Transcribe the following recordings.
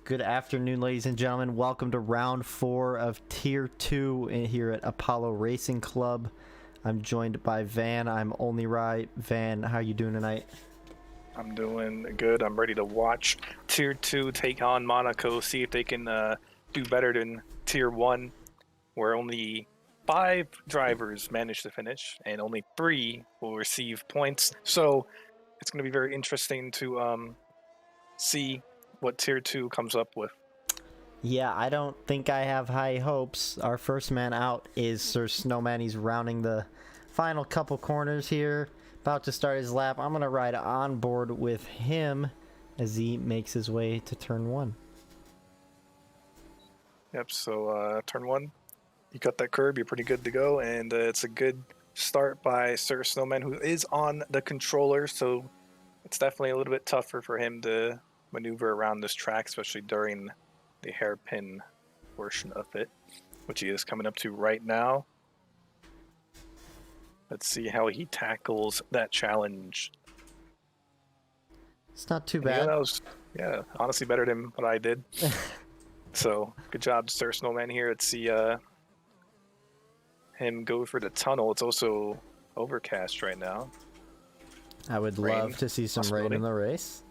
Good afternoon, ladies and gentlemen. Welcome to round 4 of Tier 2 here at Apollo Racing Club. I'm joined by Van. I'm only right. Van, how you doing tonight? I'm doing good. I'm ready to watch Tier 2 take on Monaco, see if they can do better than Tier 1, where only 5 drivers managed to finish and only 3 will receive points. So it's going to be very interesting to see what Tier 2 comes up with. Yeah, I don't think I have high hopes. Our first man out is Sir Snowman. He's rounding the final couple corners here, about to start his lap. I'm going to ride on board with him as he makes his way to turn 1. Yep, so turn 1, you cut that curb, you're pretty good to go, and it's a good start by Sir Snowman, who is on the controller, so it's definitely a little bit tougher for him to maneuver around this track, especially during the hairpin portion of it, which he is coming up to right now. Let's see how he tackles that challenge. It's not too bad. That was, honestly better than what I did. So good job, Sir Snowman here. Let's see him go for the tunnel. It's also overcast right now. I would love to see some rain in the race.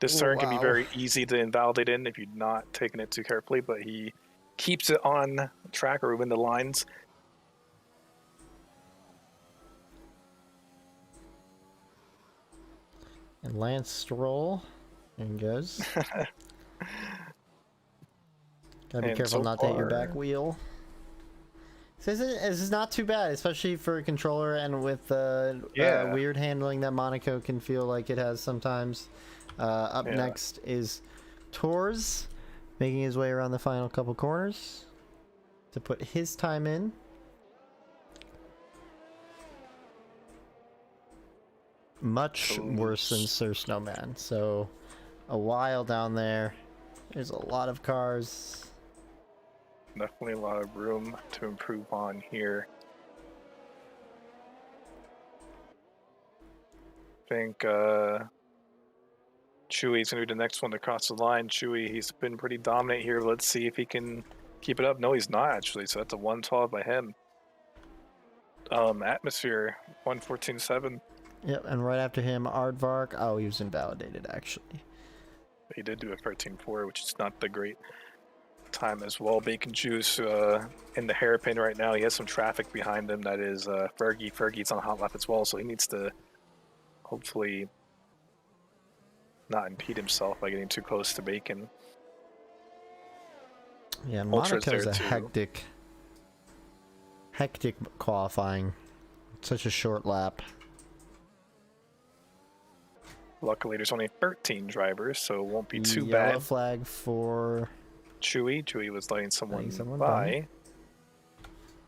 This turn can be very easy to invalidate in if you're not taking it too carefully, but he keeps it on track or within the lines. And Lance Stroll, in goes. Gotta be careful not to hit your back wheel. This is not too bad, especially for a controller and with weird handling that Monaco can feel like it has sometimes. Up next is Torres, making his way around the final couple corners to put his time in. Much worse than Sir Snowman, so a while down there. There's a lot of cars. Definitely a lot of room to improve on here. I think Chewy's going to be the next one to cross the line. Chewy, he's been pretty dominant here. Let's see if he can keep it up. No, he's not actually, so that's a 112 by him. Atmosphere, 114.7. Yep, and right after him, Aardvark. Oh, he was invalidated, actually. He did do a 13.4, which is not the great time as well. Bacon Juice in the hairpin right now. He has some traffic behind him. That is Fergie. Fergie's on a hot lap as well, so he needs to hopefully not impede himself by getting too close to Bacon. Yeah, Monaco's a hectic qualifying. Such a short lap. Luckily, there's only 13 drivers, so it won't be too bad. Yellow flag for Chewy. Chewy was letting someone by.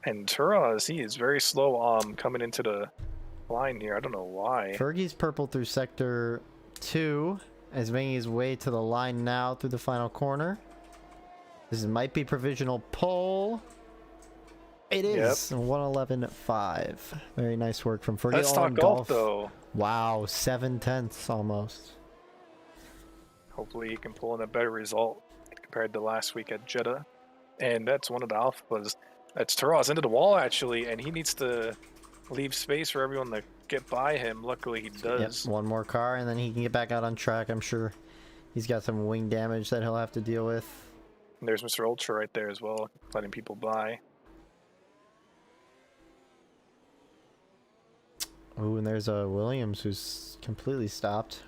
And Turas, he is very slow coming into the line here. I don't know why. Fergie's purple through sector 2 is making his way to the line now through the final corner. This might be provisional pole. It is. Yep. 111.5. Very nice work from Fergie. Let's talk golf though. Wow, 7/10 almost. Hopefully he can pull in a better result compared to last week at Jeddah. And that's one of the alphas. That's Turas into the wall actually, and he needs to leave space for everyone to get by him. Luckily he does. Yep, one more car and then he can get back out on track. I'm sure he's got some wing damage that he'll have to deal with. And there's Mr. Ultra right there as well, letting people by. Oh, and there's a Williams who's completely stopped.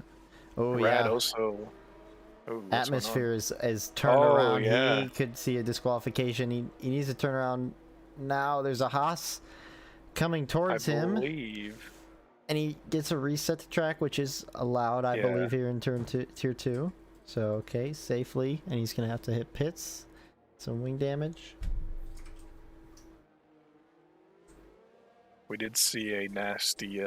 Oh, Rad also. Oh, Atmosphere is turned around. Yeah. He could see a disqualification. He needs to turn around now. There's a Haas coming towards him. And he gets a reset to track, which is allowed, I believe, here in tier 2. So, okay, safely. And he's going to have to hit pits. Some wing damage. We did see a nasty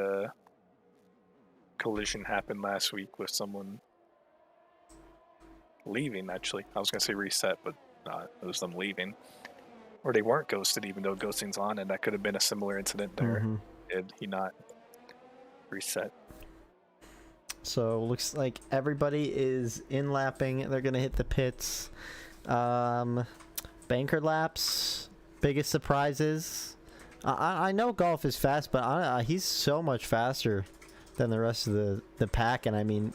collision happen last week with someone leaving, actually. I was going to say reset, but it was them leaving. Or they weren't ghosted, even though ghosting's on, and that could have been a similar incident there. Did he not reset? So looks like everybody is in lapping. They're gonna hit the pits. Banker laps, biggest surprises. I know Golf is fast, but he's so much faster than the rest of the pack, and I mean,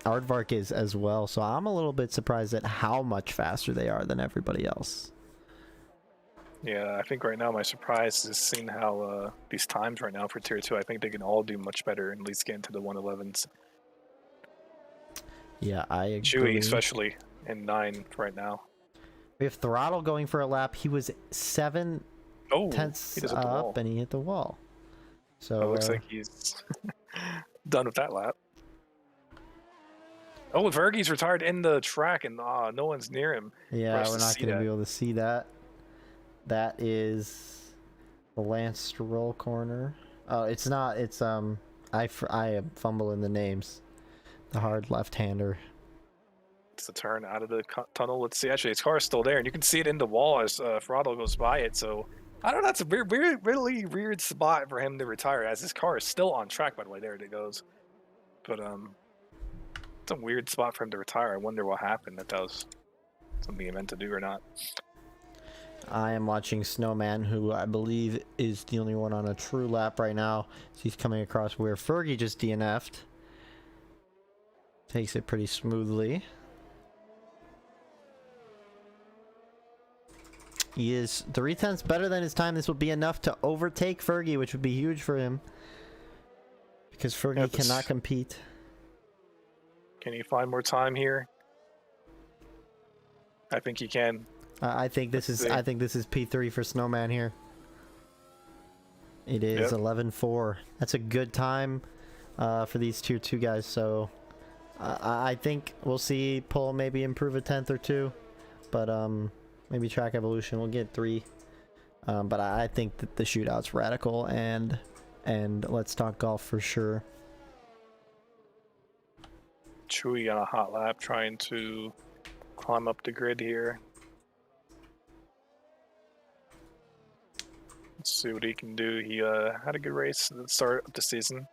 Aardvark is as well. So I'm a little bit surprised at how much faster they are than everybody else. Yeah, I think right now my surprise is seeing how these times right now for Tier 2, I think they can all do much better and at least get into the 111s. Yeah, I agree. Chewy especially in 9 right now. We have Throttle going for a lap. He was 7 tenths up and he hit the wall. So it looks like he's done with that lap. Oh, Vergie's retired in the track and no one's near him. Yeah, we're not going to be able to see that. That is the Lance Stroll corner. Oh, it's not. It's I fumble in the names. The hard left-hander. It's the turn out of the tunnel. Let's see. Actually, his car is still there, and you can see it in the wall as Throttle goes by it. So I don't know. That's a really weird spot for him to retire, as his car is still on track. By the way, there it goes. But it's a weird spot for him to retire. I wonder what happened. If that was something he meant to do or not. I am watching Snowman, who I believe is the only one on a true lap right now. So he's coming across where Fergie just DNF'd. Takes it pretty smoothly. He is 3 tenths better than his time. This will be enough to overtake Fergie, which would be huge for him. Because Fergie cannot compete. Can he find more time here? I think he can. I think this is P3 for Snowman here. It is 11:4. That's a good time for these tier 2 guys. So I think we'll see Pull maybe improve a 10th or 2, but maybe Track Evolution will get 3. But I think that the shootout's radical, and Let's Talk Golf for sure. Chewy on a hot lap trying to climb up the grid here. Let's see what he can do. He had a good race at the start of the season.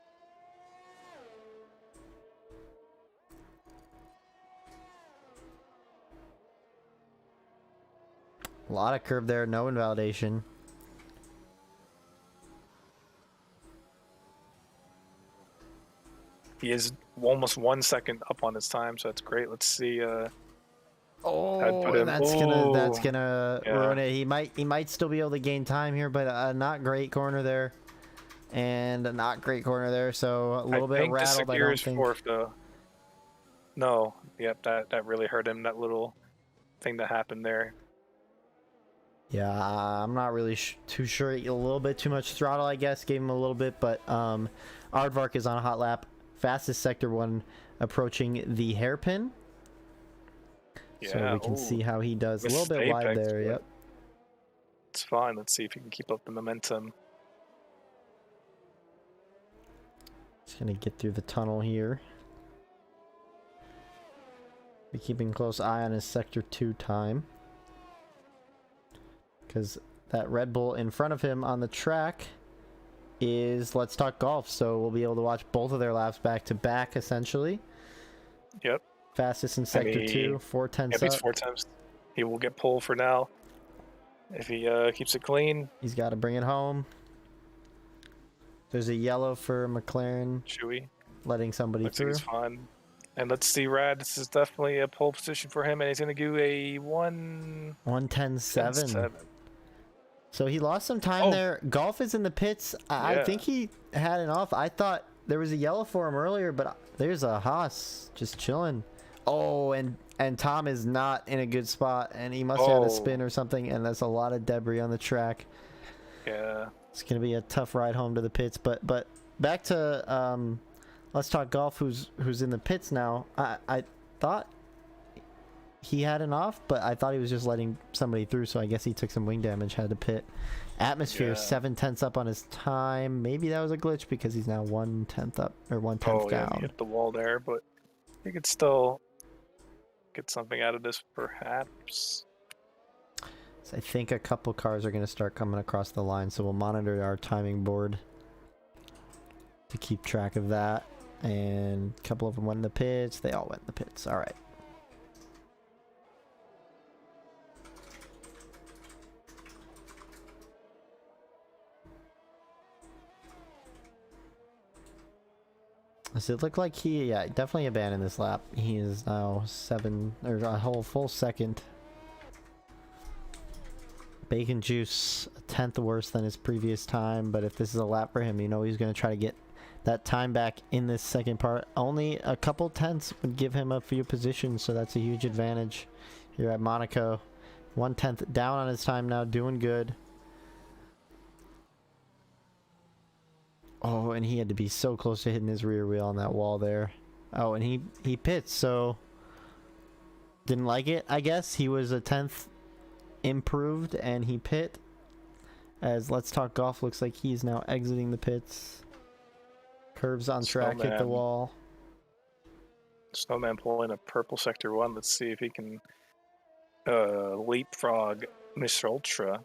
A lot of curve there, no invalidation. He is almost 1 second up on his time, so that's great. Let's see. That's gonna ruin it. He might still be able to gain time here, but a not great corner there, and a not great corner there. So a little bit rattled. I don't think. No, yep, that really hurt him. That little thing that happened there. Yeah, I'm not really too sure. A little bit too much throttle, I guess, gave him a little bit. But Aardvark is on a hot lap, fastest sector 1, approaching the hairpin. Yeah, so we can see how he does. A little bit wide there, yep. It's fine. Let's see if he can keep up the momentum. He's going to get through the tunnel here. Be keeping a close eye on his sector 2 time. Because that Red Bull in front of him on the track is Let's Talk Golf. So we'll be able to watch both of their laps back to back, essentially. Yep. Fastest in sector 2, 4 tenths up. If he's 4 times, he will get pulled for now. If he keeps it clean. He's got to bring it home. There's a yellow for McLaren. Chewy. Letting somebody through. Looks like he's fine. And let's see, Rad. This is definitely a pole position for him, and he's going to do a 1:10.7. So he lost some time there. Golf is in the pits. I think he had it off. I thought there was a yellow for him earlier, but there's a Haas just chilling. Oh, and Tom is not in a good spot, and he must have had a spin or something, and there's a lot of debris on the track. Yeah. It's going to be a tough ride home to the pits, but back to Let's Talk Golf, who's in the pits now. I thought he had an off, but I thought he was just letting somebody through, so I guess he took some wing damage, had to pit. Atmosphere, 7 tenths up on his time. Maybe that was a glitch because he's now 1 tenth up, or 1 tenth down. He hit the wall there, but he could still get something out of this, perhaps. So I think a couple cars are going to start coming across the line, so we'll monitor our timing board to keep track of that. And a couple of them went in the pits. They all went in the pits. All right. Does it look like he, yeah, definitely abandoned this lap. He is now a whole full second. Bacon juice, a tenth worse than his previous time, but if this is a lap for him, you know he's going to try to get that time back in this second part. Only a couple tenths would give him a few positions, so that's a huge advantage here at Monaco. 1/10 down on his time now, doing good. Oh, and he had to be so close to hitting his rear wheel on that wall there. Oh, and he pits, so didn't like it, I guess. He was a tenth improved, and he pit. As Let's Talk Golf looks like he's now exiting the pits. Curves on track, hit the wall. Snowman pulling a purple sector 1. Let's see if he can leapfrog Mr. Ultra.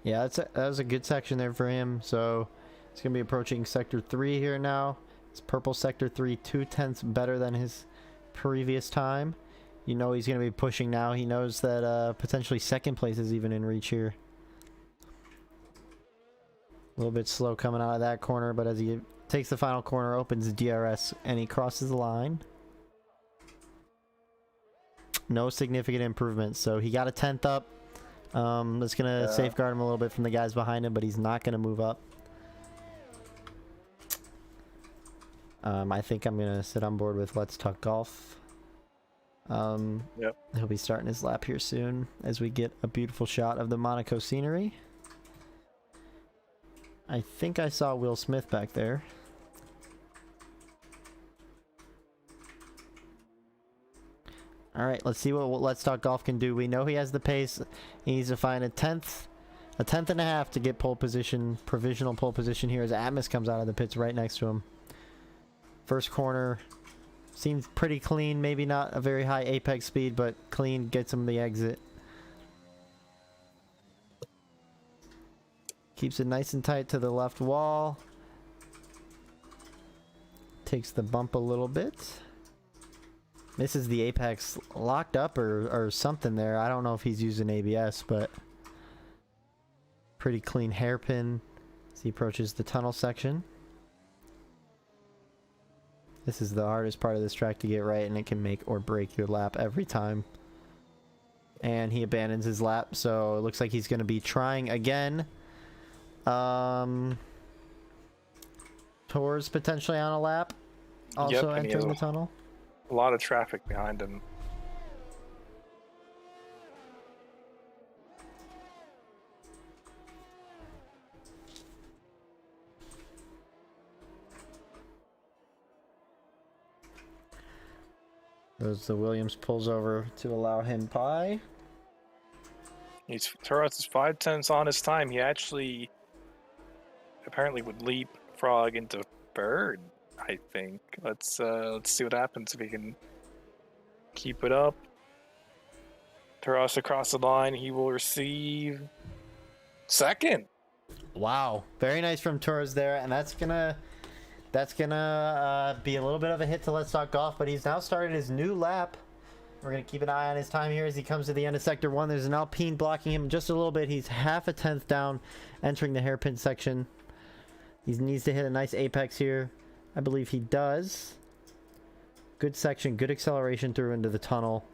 Yeah, that was a good section there for him. So it's going to be approaching sector 3 here now. It's purple sector 3, 2/10 better than his previous time. You know he's going to be pushing now. He knows that potentially second place is even in reach here. A little bit slow coming out of that corner, but as he takes the final corner, opens the DRS, and he crosses the line. No significant improvement, so he got a 10th up. That's going to safeguard him a little bit from the guys behind him, but he's not going to move up. I think I'm going to sit on board with Let's Talk Golf. Yep. He'll be starting his lap here soon as we get a beautiful shot of the Monaco scenery. I think I saw Will Smith back there. Alright, let's see what Let's Talk Golf can do. We know he has the pace. He needs to find a tenth and a half to get pole position, provisional pole position here as Atmos comes out of the pits right next to him. First corner seems pretty clean, maybe not a very high apex speed, but clean, gets him the exit. Keeps it nice and tight to the left wall. Takes the bump a little bit. Misses the apex, locked up or something there. I don't know if he's using ABS, but pretty clean hairpin as he approaches the tunnel section. This is the hardest part of this track to get right, and it can make or break your lap every time. And he abandons his lap, so it looks like he's going to be trying again. Tours potentially on a lap. Also entering the tunnel. A lot of traffic behind him. As the Williams pulls over to allow him by. Turris is 5/10 on his time. He actually apparently would leapfrog into third, I think. Let's see what happens if he can keep it up. Turris across the line. He will receive second. Wow, very nice from Torres there, and that's gonna be a little bit of a hit to Let's Talk Golf, but he's now started his new lap. We're gonna keep an eye on his time here as he comes to the end of sector 1. There's an Alpine blocking him just a little bit. He's half a tenth down entering the hairpin section. He needs to hit a nice apex here. I believe he does. Good section, good acceleration through into the tunnel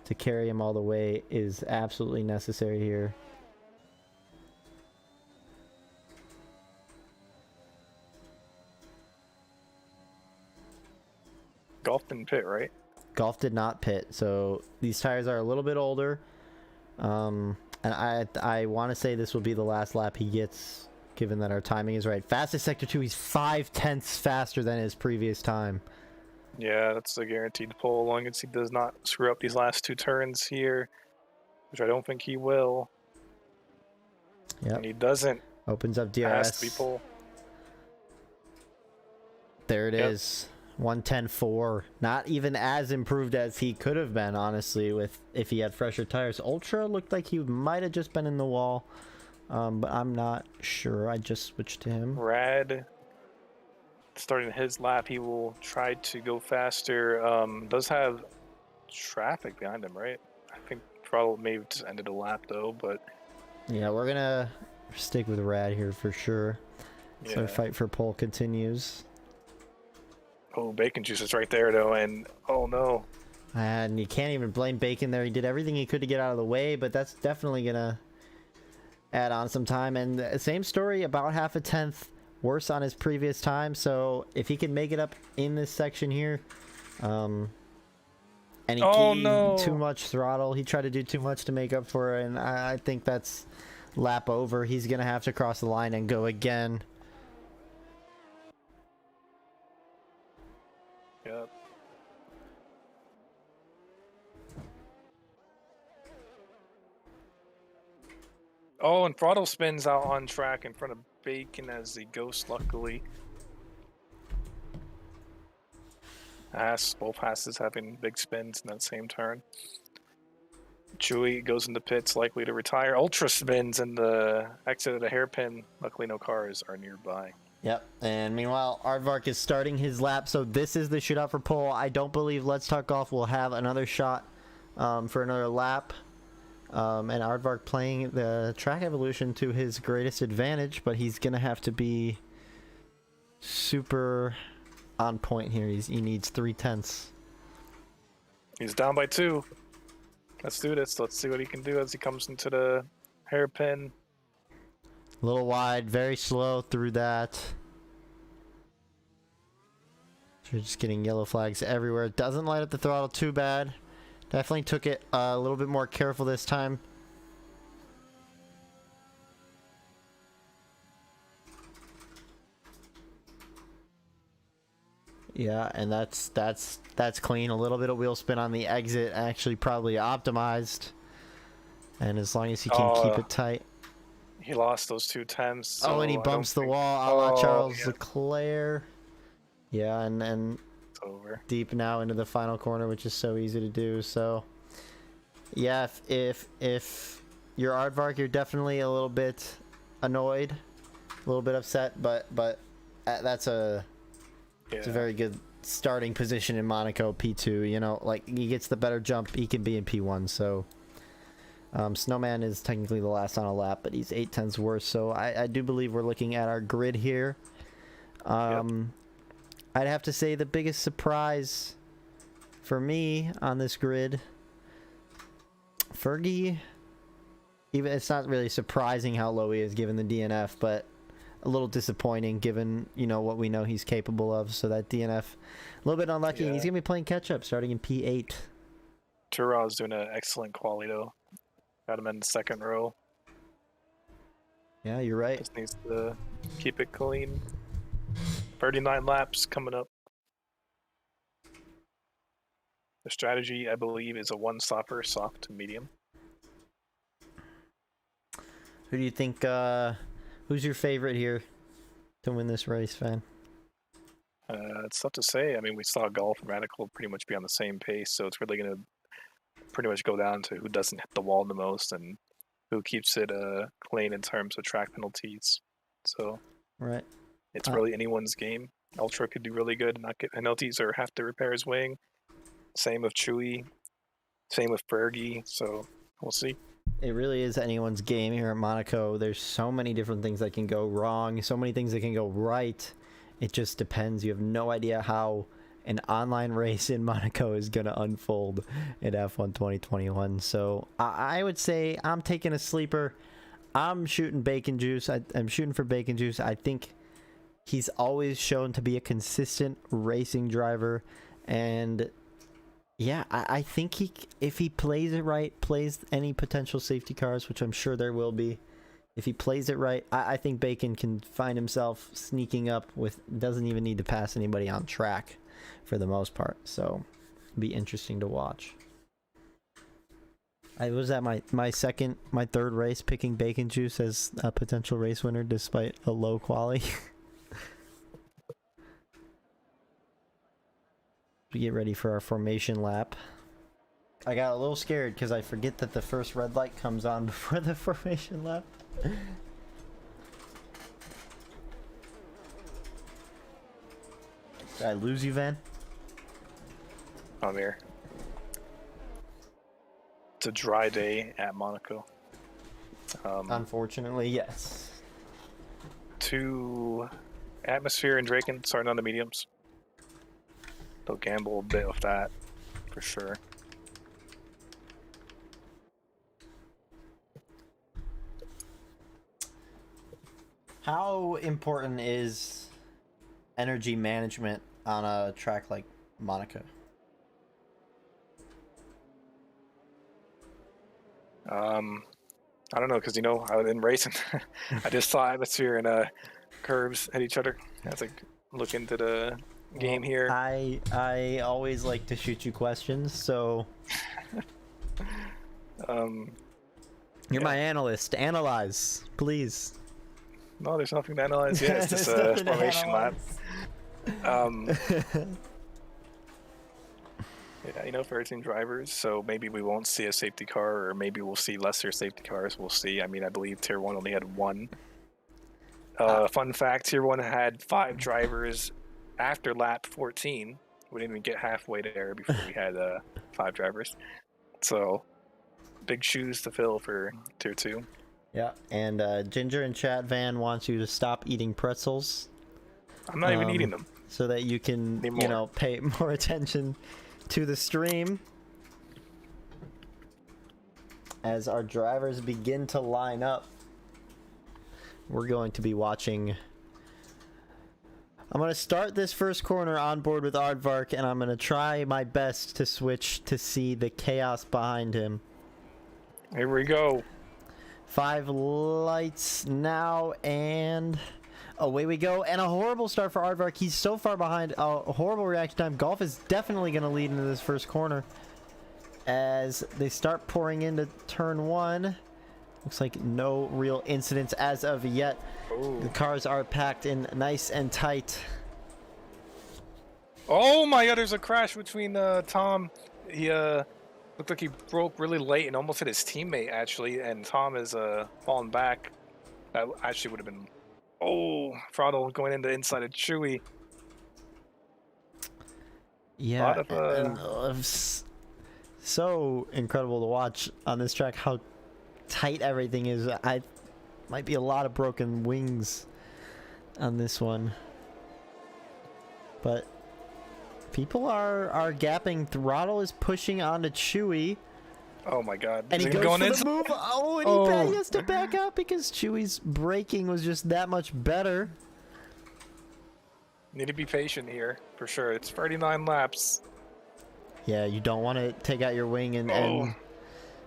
to carry him all the way is absolutely necessary here. Golf didn't pit, right? Golf did not pit, so these tires are a little bit older. And I want to say this will be the last lap he gets, given that our timing is right. Fastest sector 2, he's 5/10 faster than his previous time. Yeah, that's a guaranteed pull, as long as he does not screw up these last two turns here, which I don't think he will. Yep. And he doesn't. Opens up DRS. Has to be pull. There it is. 110.4. Not even as improved as he could have been, honestly, with if he had fresher tires. Ultra looked like he might have just been in the wall, but I'm not sure. I just switched to him. Rad, starting his lap, he will try to go faster. Does have traffic behind him, right? I think Throttle may have just ended a lap though, but yeah, we're gonna stick with Rad here for sure. yeah. So our fight for pole continues. Oh, Bacon Juice is right there though, and oh no. And you can't even blame Bacon there. He did everything he could to get out of the way, but that's definitely gonna add on some time. And the same story, about half a tenth worse on his previous time. So if he can make it up in this section here, and he keyed too much throttle. He tried to do too much to make up for it, and I think that's lap over. He's gonna have to cross the line and go again. Yep. Oh, and Throttle spins out on track in front of Bacon as the Ghost, luckily. Both Hasses having big spins in that same turn. Chewy goes into pits, likely to retire. Ultra spins in the exit of the hairpin. Luckily, no cars are nearby. Yep, and meanwhile, Aardvark is starting his lap, so this is the shootout for pole. I don't believe Let's Talk Golf will have another shot for another lap. And Aardvark playing the track evolution to his greatest advantage, but he's going to have to be super on point here. He needs 3/10. He's down by 2. Let's do this. Let's see what he can do as he comes into the hairpin. A little wide, very slow through that. So you're just getting yellow flags everywhere. Doesn't light up the throttle too bad. Definitely took it a little bit more careful this time. Yeah, and that's clean. A little bit of wheel spin on the exit, actually probably optimized. And as long as he can keep it tight. He lost those 2 temps. So and he bumps the wall, a la Charles Leclerc. Yeah, and it's over. Deep now into the final corner, which is so easy to do. So, yeah, if you're Aardvark, you're definitely a little bit annoyed, a little bit upset, but that's it's a very good starting position in Monaco P2. You know, like he gets the better jump, he can be in P1. So. Snowman is technically the last on a lap, but he's 8/10 worse. So I do believe we're looking at our grid here. I'd have to say the biggest surprise for me on this grid, Fergie. Even it's not really surprising how low he is given the DNF, but a little disappointing given what we know he's capable of. So that DNF, a little bit unlucky, and he's gonna be playing catch up starting in P8. Turaw's doing an excellent quali though. Got him in the second row. Yeah, you're right. Just needs to keep it clean. 39 laps coming up. The strategy, I believe, is a one-stopper, soft to medium. Who do you think, who's your favorite here to win this race, Fan? It's tough to say. I mean, we saw Golf and Radical pretty much be on the same pace, so it's really going to pretty much go down to who doesn't hit the wall the most and who keeps it clean in terms of track penalties. So right, it's really anyone's game. Ultra could do really good and not get penalties or have to repair his wing. Same with Chewy. Same with Fergie. So we'll see. It really is anyone's game here at Monaco. There's so many different things that can go wrong, so many things that can go right. It just depends. You have no idea how an online race in Monaco is going to unfold in F1 2021. So I would say I'm taking a sleeper. I'm shooting Bacon Juice. I'm shooting for Bacon Juice. I think he's always shown to be a consistent racing driver. And yeah, I think if he plays it right, plays any potential safety cars, which I'm sure there will be, if he plays it right, I think Bacon can find himself sneaking up doesn't even need to pass anybody on track for the most part. So it'll be interesting to watch. I was at my third race picking Bacon Juice as a potential race winner despite a low quali. we get ready for our formation lap. I got a little scared because I forget that the first red light comes on before the formation lap. Did I lose you, Van? I'm here. It's a dry day at Monaco. Unfortunately, yes. 2 atmosphere and Draken starting on the mediums. They'll gamble a bit with that, for sure. How important is energy management on a track like Monaco? I don't know, because I was in racing. I just saw atmosphere and curves at each other. I was like, look into the game here. I always like to shoot you questions, so you're my analyst. Analyze, please. No, there's nothing to analyze yet. It's just a formation lap. Yeah, 13 drivers, so maybe we won't see a safety car, or maybe we'll see lesser safety cars. We'll see. I mean, I believe Tier 1 only had 1. Fun fact, Tier 1 had 5 drivers after lap 14. We didn't even get halfway there before we had 5 drivers. So, big shoes to fill for Tier 2. Yeah, and Ginger in chat Van wants you to stop eating pretzels. I'm not even eating them. So that you can, pay more attention to the stream as our drivers begin to line up. We're going to be watching. I'm going to start this first corner on board with Aardvark, and I'm going to try my best to switch to see the chaos behind him. Here we go. 5 lights now, and away we go. And a horrible start for Aardvark. He's so far behind. A horrible reaction time. Golf is definitely going to lead into this first corner as they start pouring into turn 1. Looks like no real incidents as of yet. Ooh. The cars are packed in nice and tight. Oh my god, there's a crash between Tom. He looked like he broke really late and almost hit his teammate, actually, and Tom is falling back. That actually would have been... Oh, throttle going into inside of Chewy. Yeah, so incredible to watch on this track how tight everything is. Might be a lot of broken wings on this one, but people are gapping. Throttle is pushing onto Chewy. Oh my god. And he goes for the move. Oh, and he has to back up because Chewy's braking was just that much better. Need to be patient here, for sure. It's 39 laps. Yeah, you don't want to take out your wing and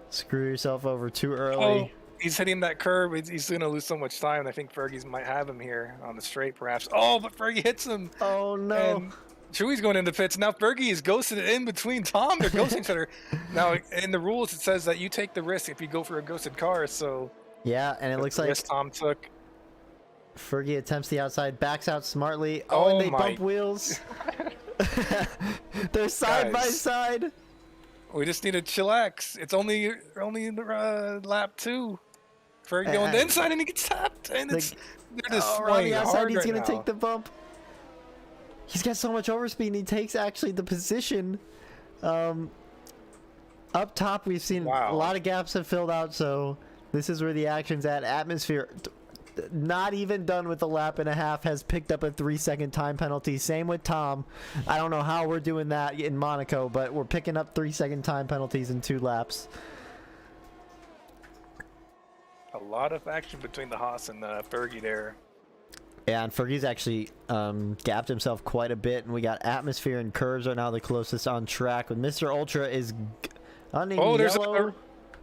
screw yourself over too early. Oh, he's hitting that curve. He's going to lose so much time, and I think Fergie's might have him here on the straight, perhaps. Oh, but Fergie hits him. Oh, no. And Chewy's going into pits. Now Fergie is ghosted in between Tom. They're ghosting each other. Now, in the rules, it says that you take the risk if you go for a ghosted car, so... Yeah, and it looks like... Yes, Tom took. Fergie attempts the outside, backs out smartly. Oh, and they bump wheels. They're side by side. We just need to chillax. It's only lap 2. Fergie going the inside and he gets tapped. And they're just on the outside, he's going to take the bump. He's got so much overspeed, and he takes actually the position. Up top, we've seen a lot of gaps have filled out, so this is where the action's at. Atmosphere, not even done with a lap and a half, has picked up a 3-second time penalty. Same with Tom. I don't know how we're doing that in Monaco, but we're picking up 3-second time penalties in 2 laps. A lot of action between the Haas and Fergie there. Yeah, and Fergie's actually gapped himself quite a bit, and we got Atmosphere and Curves are now the closest on track. With Mr. Ultra is on there's yellow.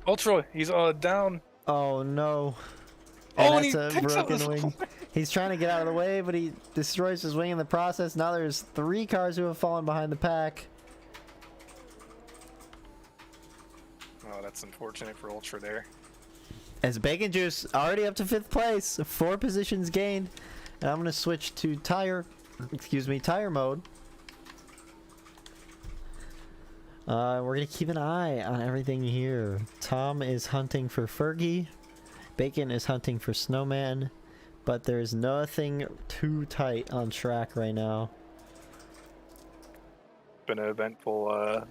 Ultra. He's down. Oh no. And that's a broken wing. He's trying to get out of the way, but he destroys his wing in the process. Now there's 3 cars who have fallen behind the pack. Oh, that's unfortunate for Ultra there. As Bacon Juice already up to 5th place, 4 positions gained. And I'm going to switch to tire mode. We're gonna keep an eye on everything here. Tom is hunting for Fergie. Bacon is hunting for Snowman. But there's nothing too tight on track right now. Been an eventful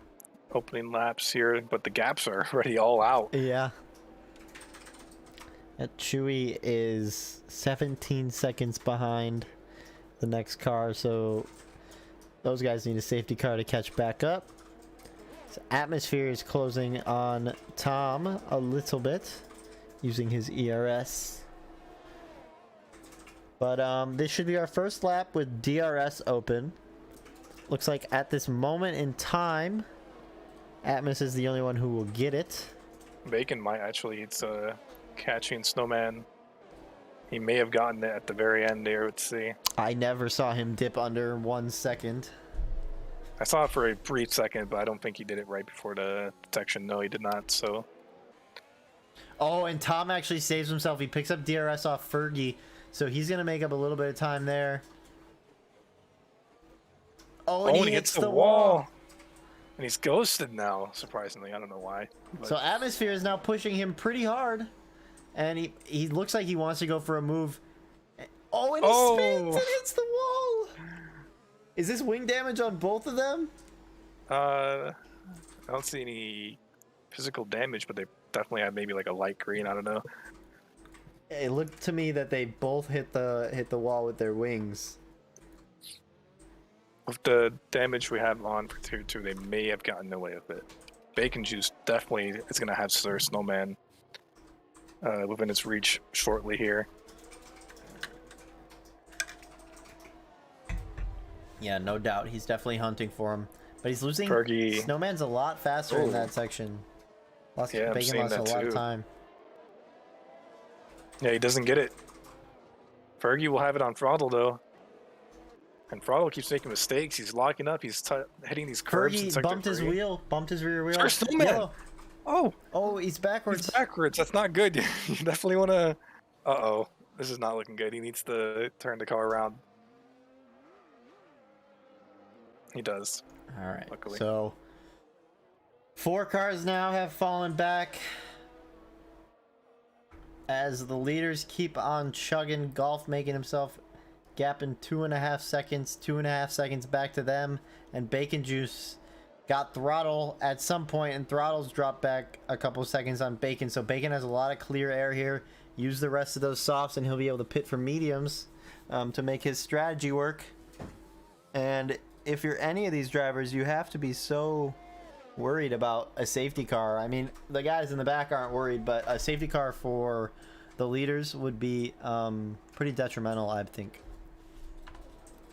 opening laps here, but the gaps are already all out. Yeah. That Chewy is 17 seconds behind the next car, so those guys need a safety car to catch back up. So Atmosphere is closing on Tom a little bit using his ERS. But this should be our first lap with DRS open. Looks like at this moment in time, Atmos is the only one who will get it. Bacon might actually, it's catching Snowman. He may have gotten it at the very end there, let's see. I never saw him dip under 1 second. I saw it for a brief second, but I don't think he did it right before the detection. No, he did not, so. Oh, and Tom actually saves himself. He picks up DRS off Fergie, so he's going to make up a little bit of time there. Oh, and he hits the wall. And he's ghosted now, surprisingly. I don't know why. But... So Atmosphere is now pushing him pretty hard. And he looks like he wants to go for a move. Oh, and he spins and hits the wall. Is this wing damage on both of them? I don't see any physical damage, but they definitely have maybe like a light green. I don't know. It looked to me that they both hit the wall with their wings. With the damage we have on for tier 2, they may have gotten away with it. Bacon Juice definitely is going to have Sir Snowman within its reach shortly here. Yeah, no doubt. He's definitely hunting for him. But he's losing. Fergie. Snowman's a lot faster in that section. Yeah, Bacon lost a lot of time. Yeah, he doesn't get it. Fergie will have it on Throttle, though. And Throttle keeps making mistakes. He's locking up. He's hitting these curves. Fergie bumped his wheel. Bumped his rear wheel. Sir Snowman! Oh, he's backwards. He's backwards. That's not good. You definitely want to... Uh-oh. This is not looking good. He needs to turn the car around. He does. All right. Luckily. So 4 cars now have fallen back as the leaders keep on chugging. Golf making himself gap in 2.5 seconds. 2.5 seconds back to them, and Bacon Juice got Throttle at some point, and Throttle's dropped back a couple seconds on Bacon. So Bacon has a lot of clear air here. Use the rest of those softs, and he'll be able to pit for mediums to make his strategy work. And if you're any of these drivers, you have to be so worried about a safety car. I mean, the guys in the back aren't worried, but a safety car for the leaders would be pretty detrimental, I think.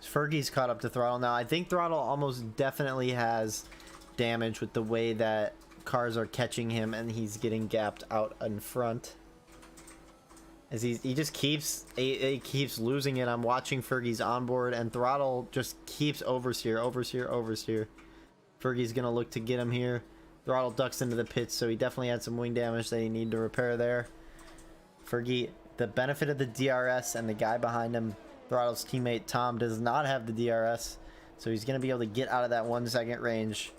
Fergie's caught up to Throttle now. I think Throttle almost definitely has damage with the way that cars are catching him, and he's getting gapped out in front. As he just keeps losing it. I'm watching Fergie's onboard, and Throttle just keeps oversteer. Fergie's gonna look to get him here. Throttle ducks into the pits, so he definitely had some wing damage that he needed to repair there. Fergie, the benefit of the DRS, and the guy behind him, Throttle's teammate Tom, does not have the DRS, so he's gonna be able to get out of that 1 second range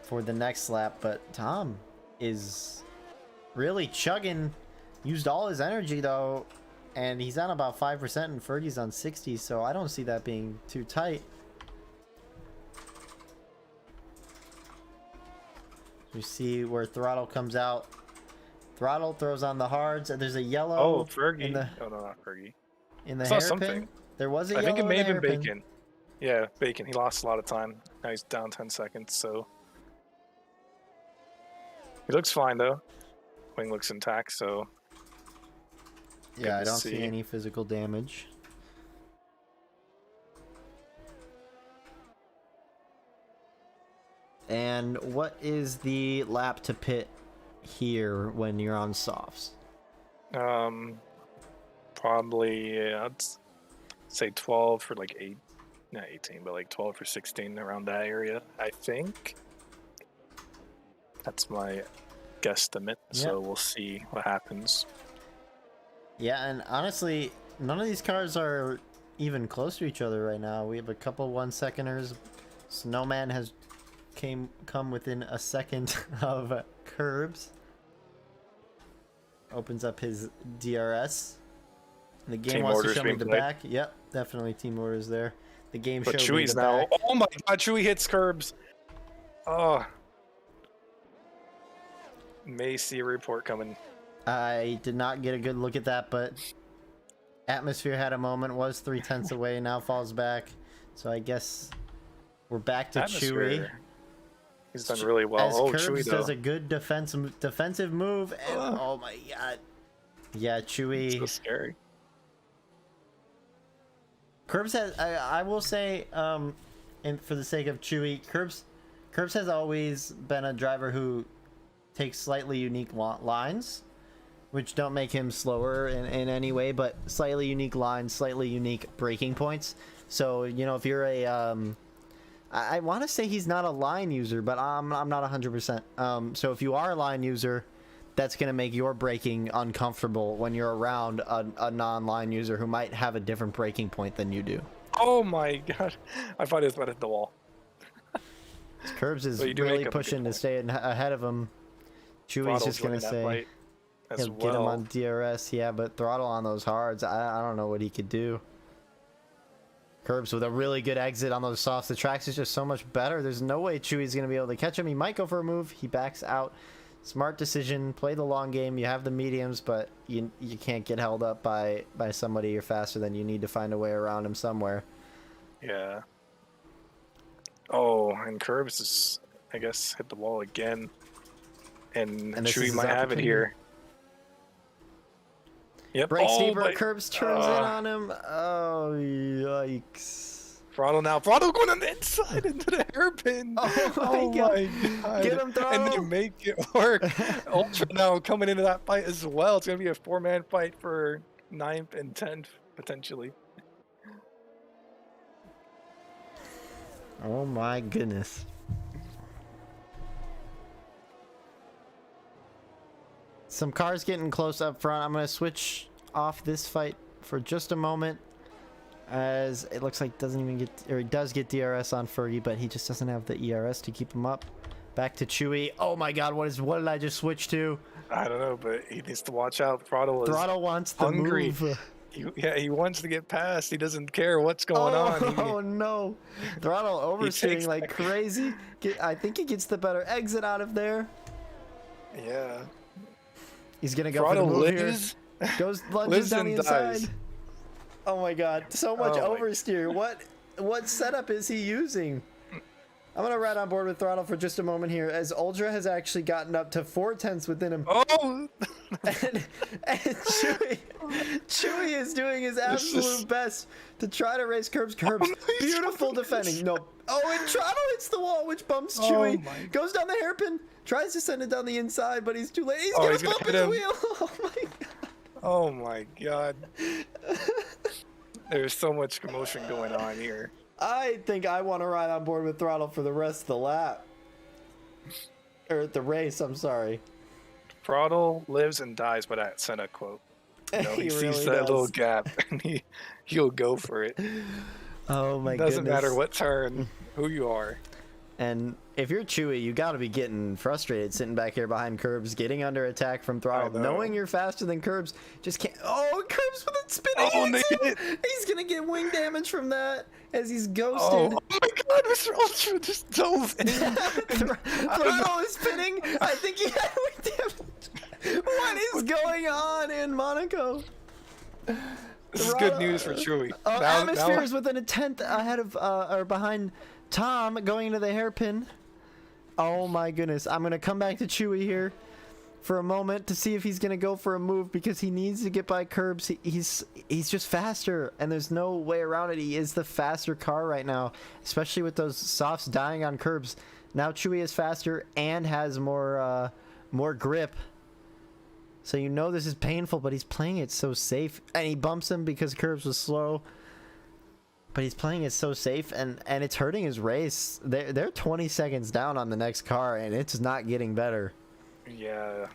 for the next lap. But Tom is really chugging. Used all his energy though, and he's on about 5%, and Fergie's on 60, so I don't see that being too tight. You see where Throttle comes out. Throttle throws on the hards, and there's a yellow. Oh, Fergie. Oh no, not Fergie. In the hairpin. There was a yellow. I think it may have been hairpin. Bacon. Yeah, Bacon. He lost a lot of time. Now he's down 10 seconds, so he looks fine though. Wing looks intact, so. Yeah, I don't see any physical damage. And what is the lap to pit here when you're on softs? Probably I'd say 12 for like 8, not 18, but like 12 for 16 around that area. I think that's my guesstimate. So we'll see what happens. Yeah, and honestly, none of these cars are even close to each other right now. We have a couple 1 seconders. Snowman has come within a second of Curbs. Opens up his DRS. And the game Team wants to orders show me being the played. back. Yep, definitely team orders there. The game But showed me Chewy's the now. back. Oh my God, Chewy hits Curbs. Oh. May see a report coming. I did not get a good look at that, but Atmosphere had a moment, was 3/10 away, now falls back. So I guess we're back to Chewy. He's done really well. As Oh, Curbs Chewy does though. a good defensive move, and oh my God. Yeah, Chewy. So scary. Curbs has, I will say, and for the sake of Chewy, Curbs has always been a driver who takes slightly unique lines, which don't make him slower in any way, but slightly unique lines, slightly unique braking points. So, you know, if you're a, I want to say he's not a line user, but I'm not 100%. So if you are a line user, that's going to make your braking uncomfortable when you're around a non-line user who might have a different braking point than you do. Oh my God. I thought he was about to hit the wall. Curbs is really pushing to stay ahead of him. Chewy's just going to say he'll get him on DRS. Yeah, but Throttle on those hards, I don't know what he could do. Curbs with a really good exit on those softs. The tracks is just so much better. There's no way Chewy's going to be able to catch him. He might go for a move. He backs out. Smart decision. Play the long game. You have the mediums, but you can't get held up by somebody you're faster than. You need to find a way around him somewhere. Yeah. Oh, and Curbs is, I guess, hit the wall again. And Chewy might have it here. Yep. Breaks deeper. Curbs turns in on him. Oh, yikes. Throttle now. Throttle going on the inside into the hairpin. Oh my God. Get him, Throttle. And they make it work. Ultra now coming into that fight as well. It's going to be a 4-man fight for 9th and 10th, potentially. Oh my goodness. Some cars getting close up front. I'm going to switch off this fight for just a moment, as it looks like doesn't even get, or he does get DRS on Fergie, but he just doesn't have the ERS to keep him up. Back to Chewy. Oh my God, what did I just switch to? I don't know, but he needs to watch out. Throttle wants to move. He wants to get past. He doesn't care what's going on. Oh no. Throttle oversteering like crazy. I think he gets the better exit out of there. Yeah. He's going to go for the move here. Lunges down the inside. Oh my God, so much oversteer. What setup is he using? I'm going to ride on board with Throttle for just a moment here, as Ultra has actually gotten up to 4/10 within him. Oh! and Chewy is doing his absolute best to try to race Curbs. Beautiful defending. No. Oh, and Throttle hits the wall, which bumps Chewy. Goes down the hairpin. Tries to send it down the inside, but he's too late. He's going to bump his wheel. Oh my God. Oh my God. There's so much commotion going on here. I think I want to ride on board with Throttle for the rest of the lap. Or the race, I'm sorry. Throttle lives and dies by that Senna quote. You know, he sees really that little gap and he'll go for it. Oh my goodness. Doesn't matter what turn, who you are. And if you're Chewy, you got to be getting frustrated sitting back here behind Curbs, getting under attack from Throttle, knowing you're faster than Curbs. Just can't. Oh, Curbs with it spinning. He's going to get wing damage from that as he's ghosted. Oh my God, Mr. Ultra just dove in. Throttle is spinning. I think he had wing damage. What is going on in Monaco? This is good news for Chewy. Atmosphere is within a 10th ahead of, or behind Tom going into the hairpin. Oh my goodness. I'm going to come back to Chewy here for a moment to see if he's going to go for a move, because he needs to get by Curbs. He's just faster, and there's no way around it. He is the faster car right now, especially with those softs dying on Curbs. Now Chewy is faster and has more grip. So you know this is painful, but he's playing it so safe. And he bumps him because Curbs was slow. But he's playing it so safe, and it's hurting his race. They're 20 seconds down on the next car, and it's not getting better. Yeah.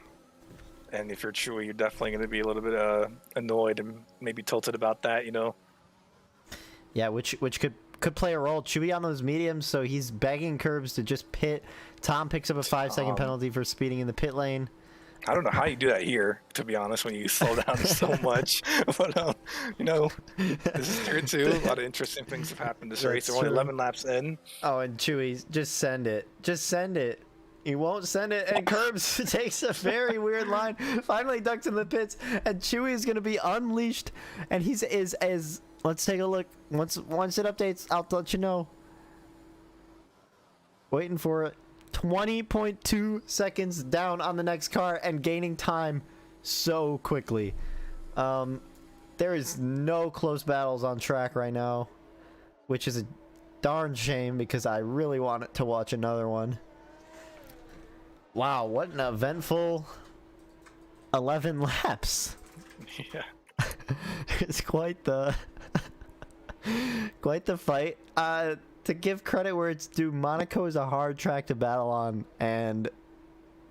And if you're Chewy, you're definitely going to be a little bit annoyed and maybe tilted about that, you know? Yeah, which could play a role. Chewy on those mediums, so he's begging Curbs to just pit. Tom picks up a 5-second penalty for speeding in the pit lane. I don't know how you do that here, to be honest, when you slow down so much. But, you know, this is Tier 2. A lot of interesting things have happened this race. They're only 11 laps in. Oh, and Chewy, just send it. Just send it. He won't send it, and Curbs takes a very weird line. Finally ducks in the pits, and Chewy is going to be unleashed. And he's as let's take a look. Once it updates, I'll let you know. Waiting for it. 20.2 seconds down on the next car and gaining time so quickly. There is no close battles on track right now, which is a darn shame because I really want to watch another one. Wow, what an eventful 11 laps. Yeah. It's quite the fight. To give credit where it's due, Monaco is a hard track to battle on, and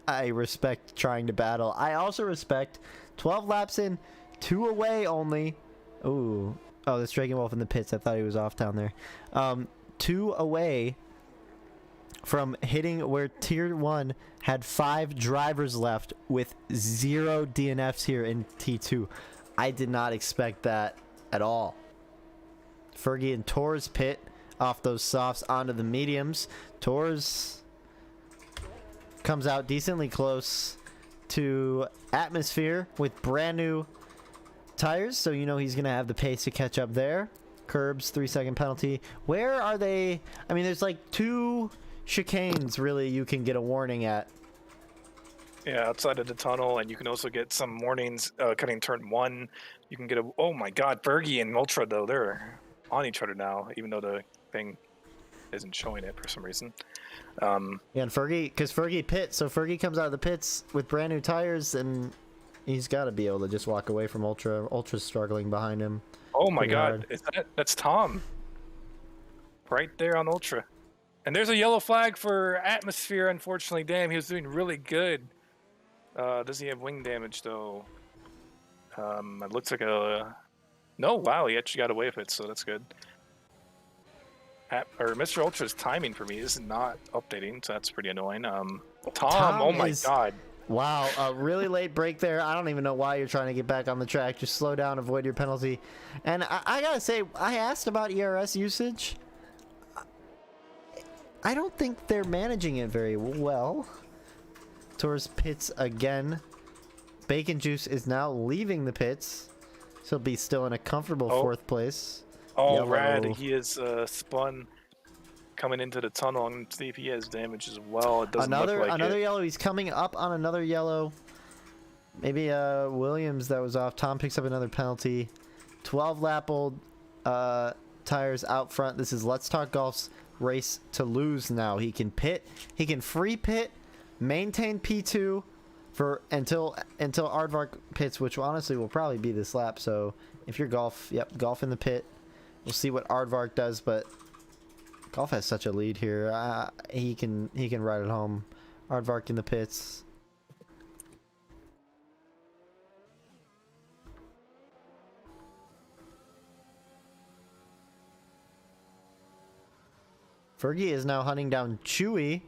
I respect trying to battle. I also respect 12 laps in, 2 away only. Ooh. Oh, there's Dragon Wolf in the pits. I thought he was off down there. 2 away from hitting where Tier 1 had 5 drivers left with 0 DNFs here in T2. I did not expect that at all. Fergie and Torres pit off those softs onto the mediums. Torres comes out decently close to Atmosphere with brand new tires, so you know he's going to have the pace to catch up there. Curbs, 3-second penalty. Where are they? I mean, there's like 2 chicanes really you can get a warning at. Yeah, outside of the tunnel, and you can also get some warnings cutting turn 1. You can get a... Oh my god, Fergie and Ultra, though, they're on each other now, even though the thing isn't showing it for some reason. Yeah, and Fergie, because Fergie pits, so Fergie comes out of the pits with brand new tires, and he's got to be able to just walk away from Ultra. Ultra's struggling behind him. Oh my god, is that it? That's Tom. Right there on Ultra. And there's a yellow flag for Atmosphere, unfortunately. Damn, he was doing really good. Does he have wing damage, though? It looks like a... No, wow, he actually got away with it, so that's good. Mr. Ultra's timing for me is not updating, so that's pretty annoying. Tom, oh my god. Wow, a really late break there. I don't even know why you're trying to get back on the track. Just slow down, avoid your penalty. And I gotta say, I asked about ERS usage. I don't think they're managing it very well. Towards pits again. Bacon Juice is now leaving the pits. So he'll be still in a comfortable 4th place. Oh, Yellow. rad. He is spun coming into the tunnel. I'm going to see if he has damage as well. It doesn't look like another yellow. He's coming up on another yellow. Maybe Williams that was off. Tom picks up another penalty. 12-lap-old tires out front. This is Let's Talk Golf's race to lose now. He can pit. He can free pit, maintain P2 for until Aardvark pits, which honestly will probably be this lap. So if you're Golf, Golf in the pit. We'll see what Aardvark does, but Golf has such a lead here. He can ride it home. Aardvark in the pits. Fergie is now hunting down Chewy.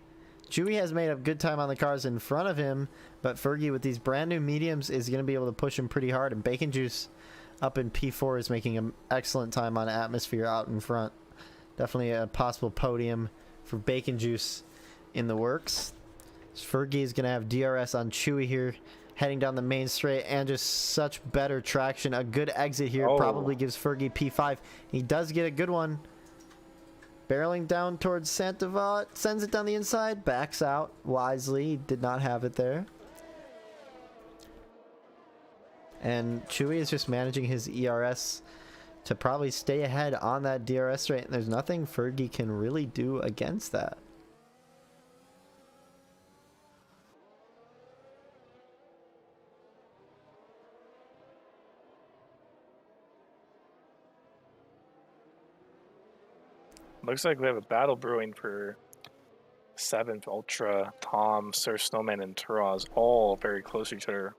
Chewy has made up good time on the cars in front of him, but Fergie with these brand new mediums is going to be able to push him pretty hard, and Bacon Juice up in P4 is making an excellent time on Atmosphere out in front. Definitely a possible podium for Bacon Juice in the works. So Fergie is going to have DRS on Chewy here, heading down the main straight, and just such better traction. A good exit here probably gives Fergie P5. He does get a good one. Barreling down towards Santavat, sends it down the inside, backs out wisely, did not have it there. And Chewy is just managing his ERS to probably stay ahead on that DRS rate, and there's nothing Fergie can really do against that. Looks like we have a battle brewing for 7th. Ultra, Tom, Sir Snowman, and Turaz, all very close to each other.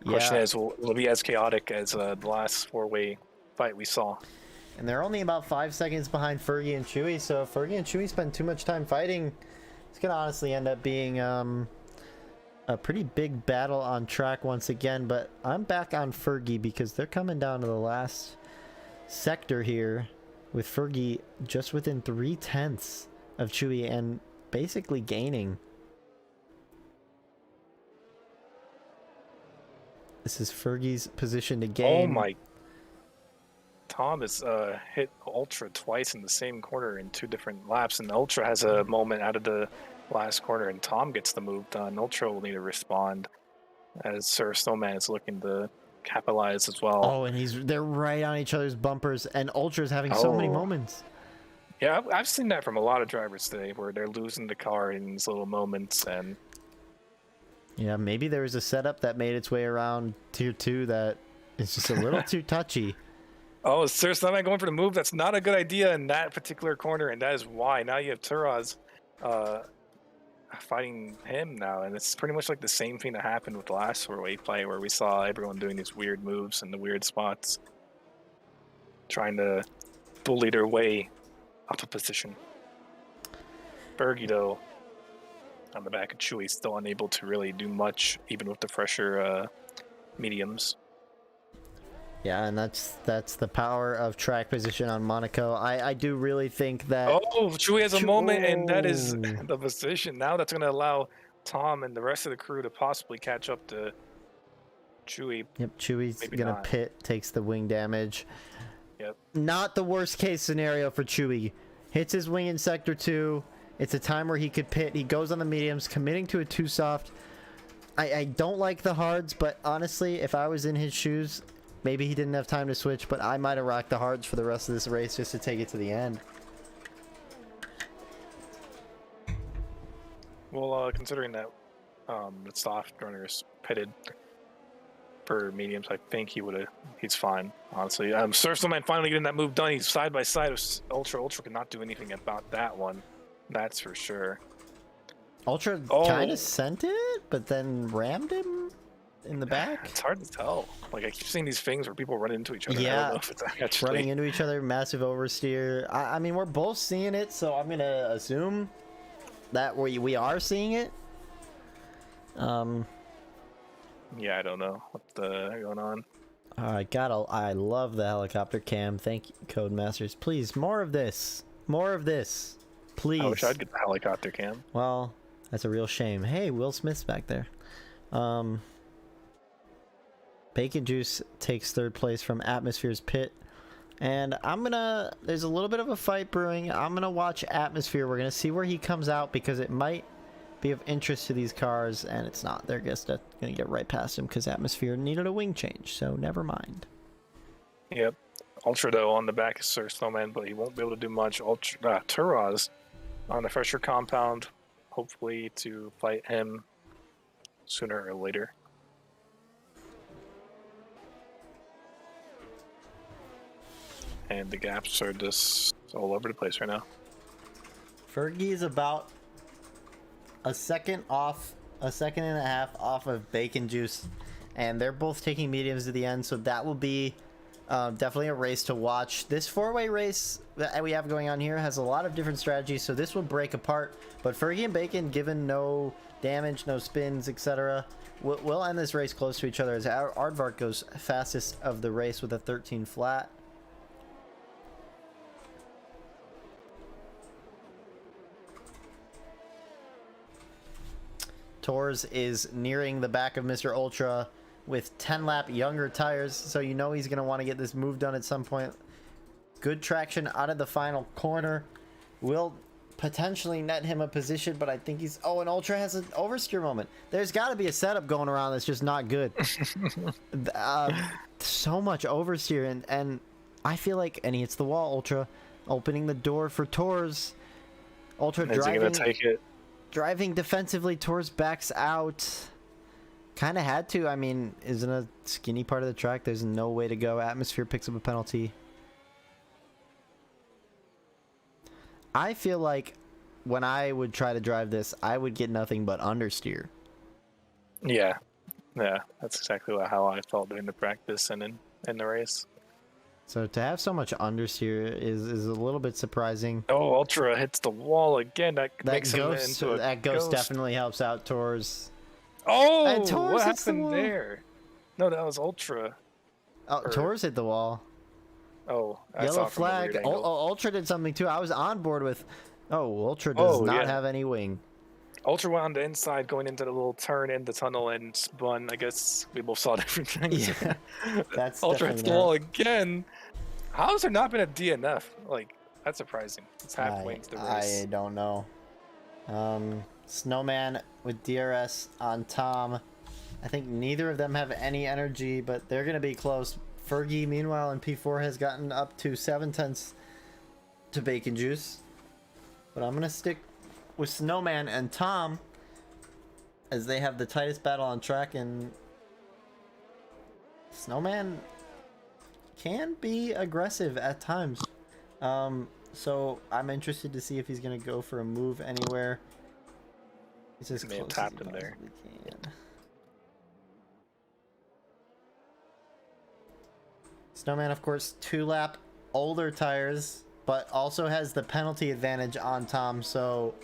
Question is, will it be as chaotic as the last 4-way fight we saw? And they're only about 5 seconds behind Fergie and Chewy, so if Fergie and Chewy spend too much time fighting, it's going to honestly end up being a pretty big battle on track once again. But I'm back on Fergie because they're coming down to the last sector here with Fergie just within 3/10 of Chewy and basically gaining. This is Fergie's position to gain. Oh my. Tom has hit Ultra twice in the same corner in 2 different laps, and Ultra has a moment out of the last corner, and Tom gets the move done. Ultra will need to respond as Sir Snowman is looking to capitalize as well. Oh, and they're right on each other's bumpers, and Ultra's having so many moments. Yeah, I've seen that from a lot of drivers today, where they're losing the car in these little moments, and yeah, maybe there was a setup that made its way around Tier 2 that is just a little too touchy. Oh, Sir Snowman going for the move. That's not a good idea in that particular corner, and that is why. Now you have Turaz fighting him now, and it's pretty much like the same thing that happened with the last four-way fight, where we saw everyone doing these weird moves in the weird spots, trying to bully their way out of position. Fergie, though, on the back of Chewy, still unable to really do much, even with the fresher mediums. Yeah, and that's the power of track position on Monaco. I do really think that... Oh, Chewy has a moment, and that is the position. Now that's going to allow Tom and the rest of the crew to possibly catch up to Chewy. Yep, Chewy's going to pit, takes the wing damage. Yep. Not the worst case scenario for Chewy. Hits his wing in Sector 2. It's a time where he could pit. He goes on the mediums, committing to a 2 soft. I don't like the hards, but honestly, if I was in his shoes... Maybe he didn't have time to switch, but I might have rocked the hards for the rest of this race just to take it to the end. Well, considering that the soft runners pitted for mediums, I think he's fine, honestly. Sir Snowman finally getting that move done. He's side by side with Ultra. Ultra could not do anything about that one. That's for sure. Ultra kind of sent it, but then rammed him in the back. It's hard to tell. Like, I keep seeing these things where people run into each other. Yeah, I don't know if it's actually... running into each other, massive oversteer. I mean, we're both seeing it, so I'm gonna assume that we are seeing it. Yeah, I don't know what's going on. I love the helicopter cam. Thank you, Codemasters. Please, more of this. More of this. Please. I wish I'd get the helicopter cam. Well, that's a real shame. Hey, Will Smith's back there. Bacon Juice takes 3rd place from Atmosphere's pit. And there's a little bit of a fight brewing. I'm going to watch Atmosphere. We're going to see where he comes out because it might be of interest to these cars. And it's not. They're just going to get right past him because Atmosphere needed a wing change. So never mind. Yep. Ultra, though, on the back is Sir Snowman, but he won't be able to do much. Turaz on the fresher compound, hopefully to fight him sooner or later. And the gaps are just all over the place right now. Fergie is about a second and a half off of Bacon Juice. And they're both taking mediums to the end, so that will be definitely a race to watch. This 4-way race that we have going on here has a lot of different strategies, so this will break apart. But Fergie and Bacon, given no damage, no spins, etc., we'll end this race close to each other as Aardvark goes fastest of the race with a 13 flat. Tors is nearing the back of Mr. Ultra with 10-lap younger tires, so you know he's going to want to get this move done at some point. Good traction out of the final corner. Will potentially net him a position, but I think he's... Oh, and Ultra has an oversteer moment. There's got to be a setup going around that's just not good. So much oversteer, and I feel like... And he hits the wall, Ultra. Opening the door for Tors. Ultra driving... Is he going to take it? Driving defensively, Tors backs out. Kind of had to. I mean, isn't a skinny part of the track. There's no way to go. Atmosphere picks up a penalty. I feel like when I would try to drive this, I would get nothing but understeer. Yeah. Yeah, that's exactly how I felt during the practice and in the race. So to have so much understeer is a little bit surprising. Oh, Ultra hits the wall again. That makes ghost, him into a that ghost definitely helps out Tors. Oh, Tors what hits happened the wall. there? No, that was Ultra. Oh, Tors hit the wall. Oh, I yellow saw it from a flag. weird angle. Ultra did something too. I was on board with. Oh, Ultra does not have any wing. Ultra went on the inside, going into the little turn in the tunnel and spun. I guess we both saw different things. Yeah, that's Ultra hits the wall again. How has there not been a DNF? Like, that's surprising. It's halfway into the race. I don't know. Snowman with DRS on Tom. I think neither of them have any energy, but they're going to be close. Fergie, meanwhile, in P4 has gotten up to 7/10 to Bacon Juice. But I'm going to stick with Snowman and Tom as they have the tightest battle on track, and Snowman can be aggressive at times. So I'm interested to see if he's going to go for a move anywhere. He's as close as he possibly can. Snowman, of course, 2-lap older tires, but also has the penalty advantage on Tom. So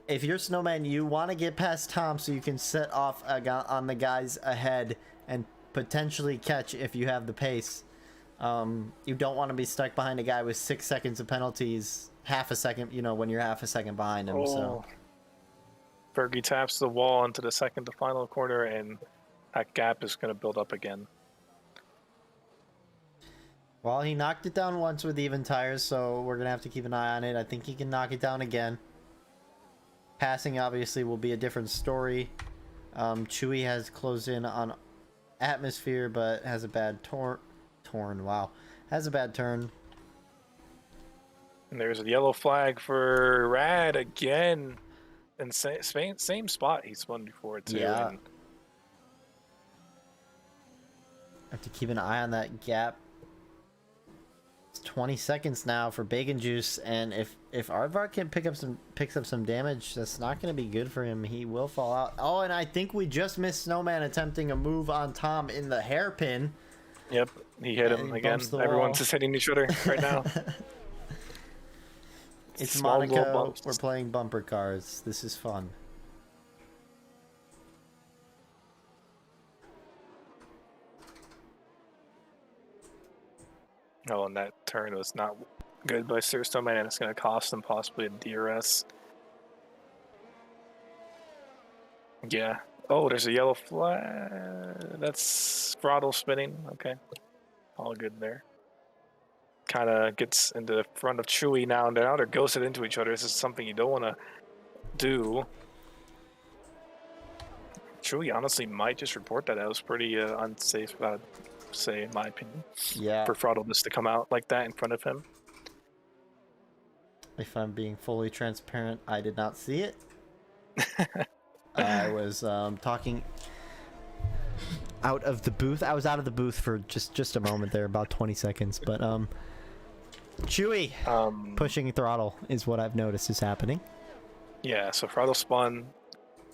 if you're Snowman, you want to get past Tom so you can set off on the guys ahead and potentially catch if you have the pace. You don't want to be stuck behind a guy with 6 seconds of penalties, half a second, when you're half a second behind him. So Fergie taps the wall into the second to final corner, and that gap is going to build up again. Well, he knocked it down once with even tires, so we're going to have to keep an eye on it. I think he can knock it down again. Passing, obviously, will be a different story. Chewy has closed in on Atmosphere, but has a bad has a bad turn. And there's a yellow flag for Rad again. And same spot he spun before, too. Yeah. And have to keep an eye on that gap. 20 seconds now for Bacon Juice, and if Aardvark can picks up some damage, that's not going to be good for him. He will fall out. Oh, and I think we just missed Snowman attempting a move on Tom in the hairpin. Yep, he hit him again. Everyone's just hitting each other right now. It's Monaco. We're playing bumper cars. This is fun. Oh, and that turn was not good by Sir Snowman, and it's going to cost him possibly a DRS. Yeah. Oh, there's a yellow flag. That's throttle spinning. Okay. All good there. Kind of gets into the front of Chewy now, and now they're ghosted into each other. This is something you don't want to do. Chewy honestly might just report that. That was pretty unsafe, I'd say, in my opinion. Yeah. For throttle just to come out like that in front of him. If I'm being fully transparent, I did not see it. I was talking out of the booth. I was out of the booth for just a moment there, about 20 seconds. But Chewy pushing throttle is what I've noticed is happening. Yeah, so throttle spun,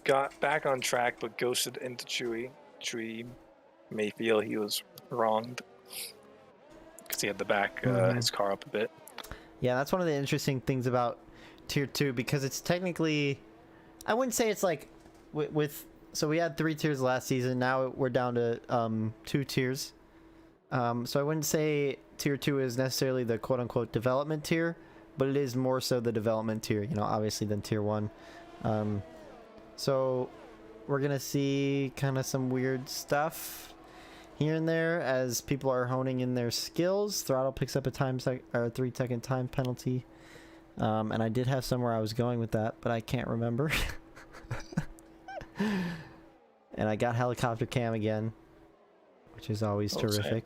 got back on track, but ghosted into Chewy. Chewy may feel he was wronged because he had to back his car up a bit. Yeah, that's one of the interesting things about Tier 2, because it's technically, I wouldn't say it's like so we had 3 tiers last season. Now we're down to 2 tiers. So I wouldn't say Tier 2 is necessarily the quote-unquote development tier, but it is more so the development tier, obviously, than Tier 1. So we're going to see kind of some weird stuff here and there as people are honing in their skills. Throttle picks up a 3-second time penalty. And I did have somewhere I was going with that, but I can't remember. And I got helicopter cam again, which is always terrific.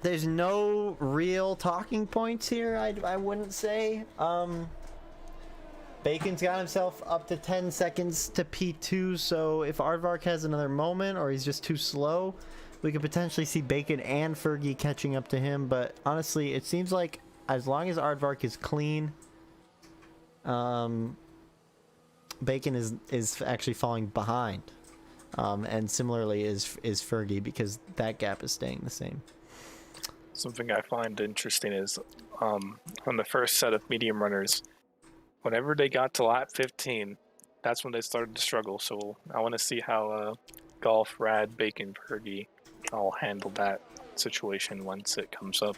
There's no real talking points here, I wouldn't say. Bacon's got himself up to 10 seconds to P2, so if Aardvark has another moment or he's just too slow, we could potentially see Bacon and Fergie catching up to him. But honestly, it seems like as long as Aardvark is clean, Bacon is actually falling behind. And similarly is Fergie, because that gap is staying the same. Something I find interesting is on the first set of medium runners, whenever they got to lap 15, that's when they started to struggle. So I want to see how Golf, Rad, Bacon, Fergie all handle that situation once it comes up.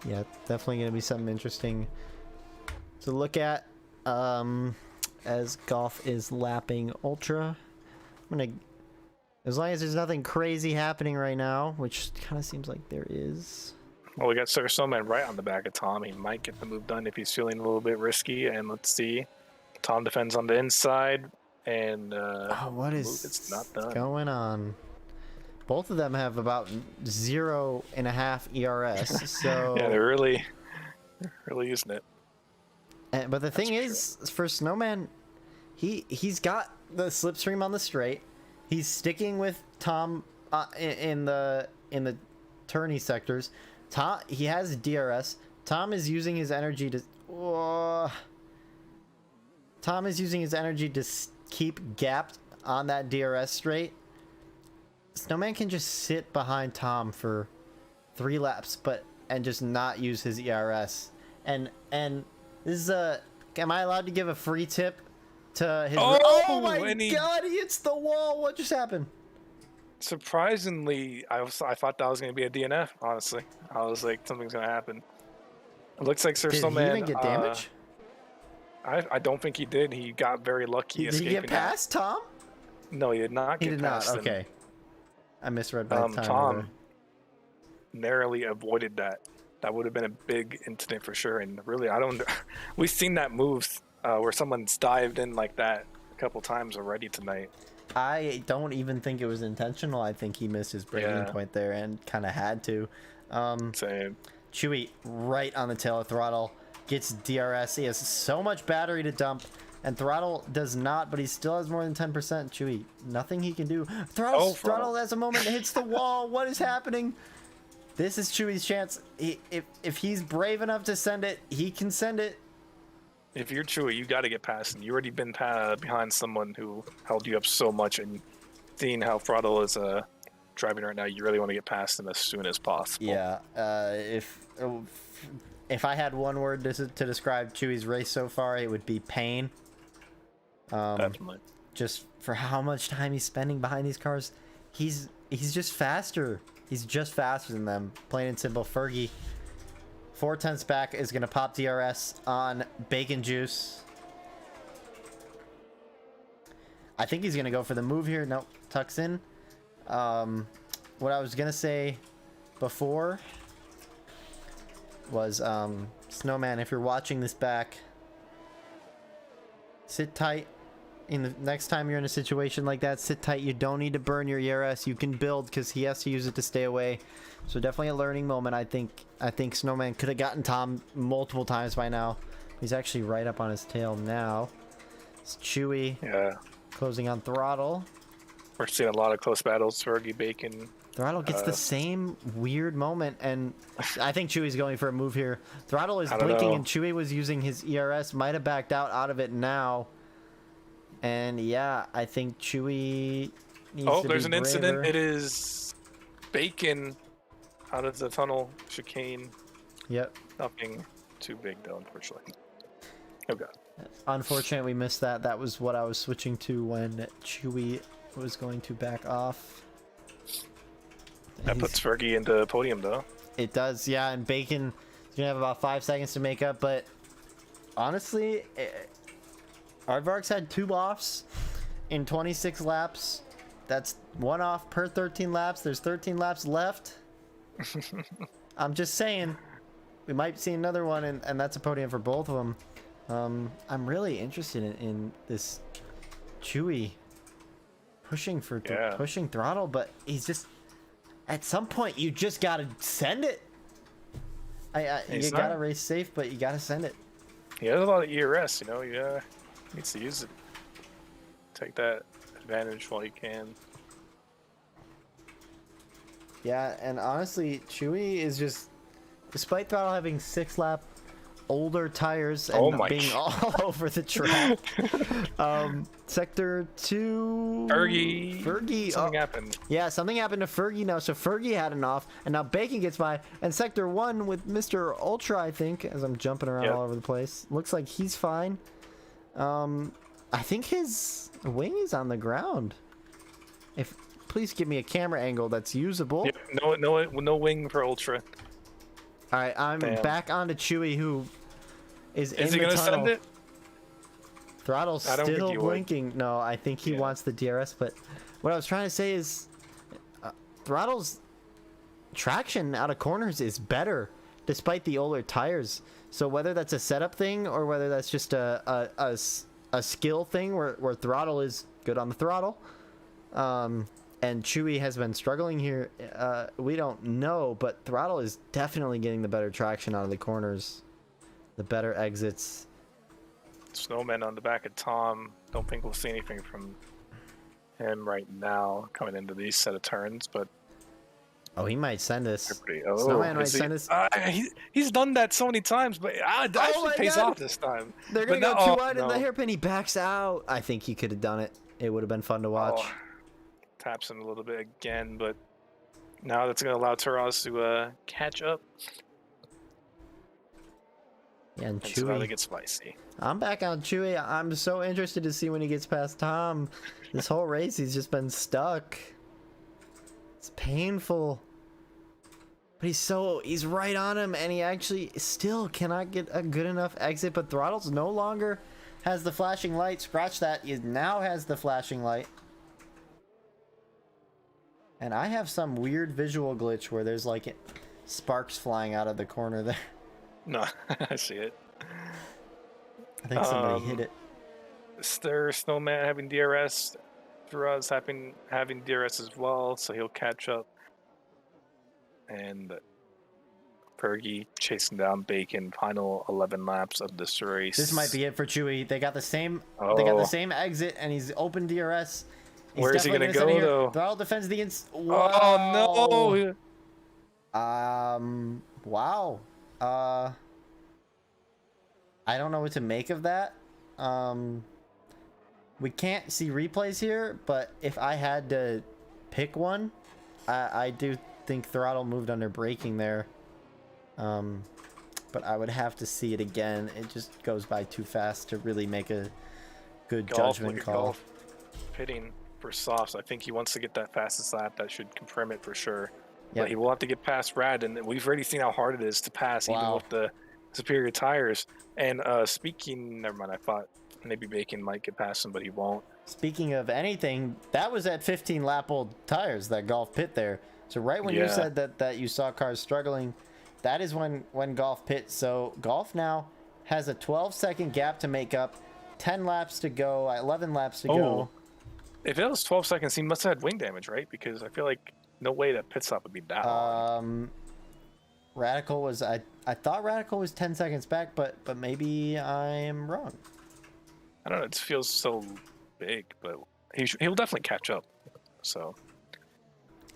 Yeah, definitely going to be something interesting to look at as Golf is lapping Ultra. I'm going to, as long as there's nothing crazy happening right now, which kind of seems like there is. Well, we got Sir Snowman right on the back of Tom. He might get the move done if he's feeling a little bit risky. And let's see. Tom defends on the inside. And what is not done. Going on? Both of them have about 0.5 ERS. So yeah, they're really using it. But the thing is, for Snowman, he's got the slipstream on the straight. He's sticking with Tom in the tourney sectors. Tom, he has DRS. Tom is using his energy to keep gapped on that DRS straight. Snowman can just sit behind Tom for 3 laps, and just not use his ERS. And this is am I allowed to give a free tip to his? Oh my God! He hits the wall. What just happened? Surprisingly, I thought that was going to be a DNF. Honestly, I was like, something's going to happen. It looks like Sir Snowman. Did he even get damage? I don't think he did. He got very lucky. Did he get past Tom? No, he did not. He did not. Okay, I misread by time. Tom narrowly avoided that. That would have been a big incident for sure. And really, we've seen that move where someone's dived in like that a couple times already tonight. I don't even think it was intentional. I think he missed his braking point there and kind of had to. Same. Chewy right on the tail of Throttle. Gets DRS. He has so much battery to dump. And Throttle does not, but he still has more than 10%. Chewy, nothing he can do. Throttle has a moment, hits the wall. What is happening? This is Chewy's chance. If he's brave enough to send it, he can send it. If you're Chewy, you got to get past him. You already been behind someone who held you up so much, and seeing how Throttle is driving right now, you really want to get past him as soon as possible. Yeah. If I had one word to describe Chewy's race so far, it would be pain. Definitely. Just for how much time he's spending behind these cars, he's just faster. He's just faster than them. Plain and simple. Fergie, 4/10 back, is going to pop DRS on Bacon Juice. I think he's going to go for the move here. Nope. Tucks in. What I was going to say before was, Snowman, if you're watching this back, sit tight. In the next time you're in a situation like that, sit tight. You don't need to burn your ERS. You can build, because he has to use it to stay away. So definitely a learning moment. I think Snowman could have gotten Tom multiple times by now. He's actually right up on his tail now. It's Chewy. Yeah. Closing on Throttle. We're seeing a lot of close battles. Fergie, Bacon. Throttle gets the same weird moment, and I think Chewy's going for a move here. Throttle is blinking, and Chewy was using his ERS. Might have backed out of it now. And yeah, I think Chewy needs to there's be an braver. incident. It is Bacon out of the tunnel chicane. Yep. Nothing too big though, unfortunately. Oh god. Unfortunately, we missed that. That was what I was switching to when Chewy was going to back off. That puts Fergie into podium though. It does, yeah. And Bacon is gonna have about 5 seconds to make up, but honestly, Aardvark's had 2 offs in 26 laps. That's 1 off per 13 laps. There's 13 laps left. I'm just saying, we might see another one, and that's a podium for both of them. I'm really interested in this Chewy pushing for pushing Throttle, but he's just, at some point you just gotta send it. You gotta race safe, but you gotta send it. He has a lot of ERS, you know. Yeah. Needs to use it. Take that advantage while you can. Yeah, and honestly, Chewy is just, despite Throttle having 6 lap older tires and being all over the track. Sector 2. Fergie. Something happened. Yeah, something happened to Fergie now. So Fergie had an off, and now Bacon gets by. And Sector 1 with Mr. Ultra, I think, as I'm jumping around all over the place. Looks like he's fine. I think his wing is on the ground. Please give me a camera angle that's usable. Yep, no wing for Ultra. All right, I'm back onto Chewy, who is in the tunnel. Is he gonna send it? Throttle's still blinking. No, I think he wants the DRS. But what I was trying to say is, Throttle's traction out of corners is better, despite the older tires. So whether that's a setup thing or whether that's just a skill thing, where Throttle is good on the throttle, and Chewy has been struggling here, we don't know, but Throttle is definitely getting the better traction out of the corners, the better exits. Snowman on the back of Tom. Don't think we'll see anything from him right now coming into these set of turns, but he might send us. Snowman might send us. He's done that so many times, but it actually pays off this time. They're gonna go too wide in the hairpin. He backs out. I think he could have done it. It would have been fun to watch. Taps in a little bit again, but now that's going to allow Taraz to catch up. Yeah, and Chewy. So they get spicy. I'm back on Chewy. I'm so interested to see when he gets past Tom. This whole race, he's just been stuck. It's painful. But he's right on him, and he actually still cannot get a good enough exit. But Throttle's no longer has the flashing light. Scratch that. He now has the flashing light. And I have some weird visual glitch where there's like sparks flying out of the corner there. No, I see it. I think somebody hit it. Snowman having DRS. Faraz having DRS as well, so he'll catch up. And Fergie chasing down Bacon. Final 11 laps of this race. This might be it for Chewy. They got the same. They got the same exit, and he's open DRS. Where is he gonna go though? Throttle defends the Oh no! Wow. I don't know what to make of that. We can't see replays here, but if I had to pick one, I do think Throttle moved under braking there. But I would have to see it again. It just goes by too fast to really make a good judgment call. Pitting for softs. I think he wants to get that fastest lap. That should confirm it for sure. Yep. But he will have to get past Rad, and we've already seen how hard it is to pass, even with the superior tires. And never mind, I thought maybe Bacon might get past him, but he won't. Speaking of anything, that was at 15 lap old tires, that Golf pit there. So right when you said that you saw cars struggling, that is when Golf pit. So Golf now has a 12-second gap to make up, 10 laps to go, 11 laps to go. If it was 12 seconds, he must have had wing damage, right? Because I feel like no way that pit stop would be that long. Radical was I thought Radical was 10 seconds back, but maybe I'm wrong. I don't know. It feels so big, but he'll definitely catch up. So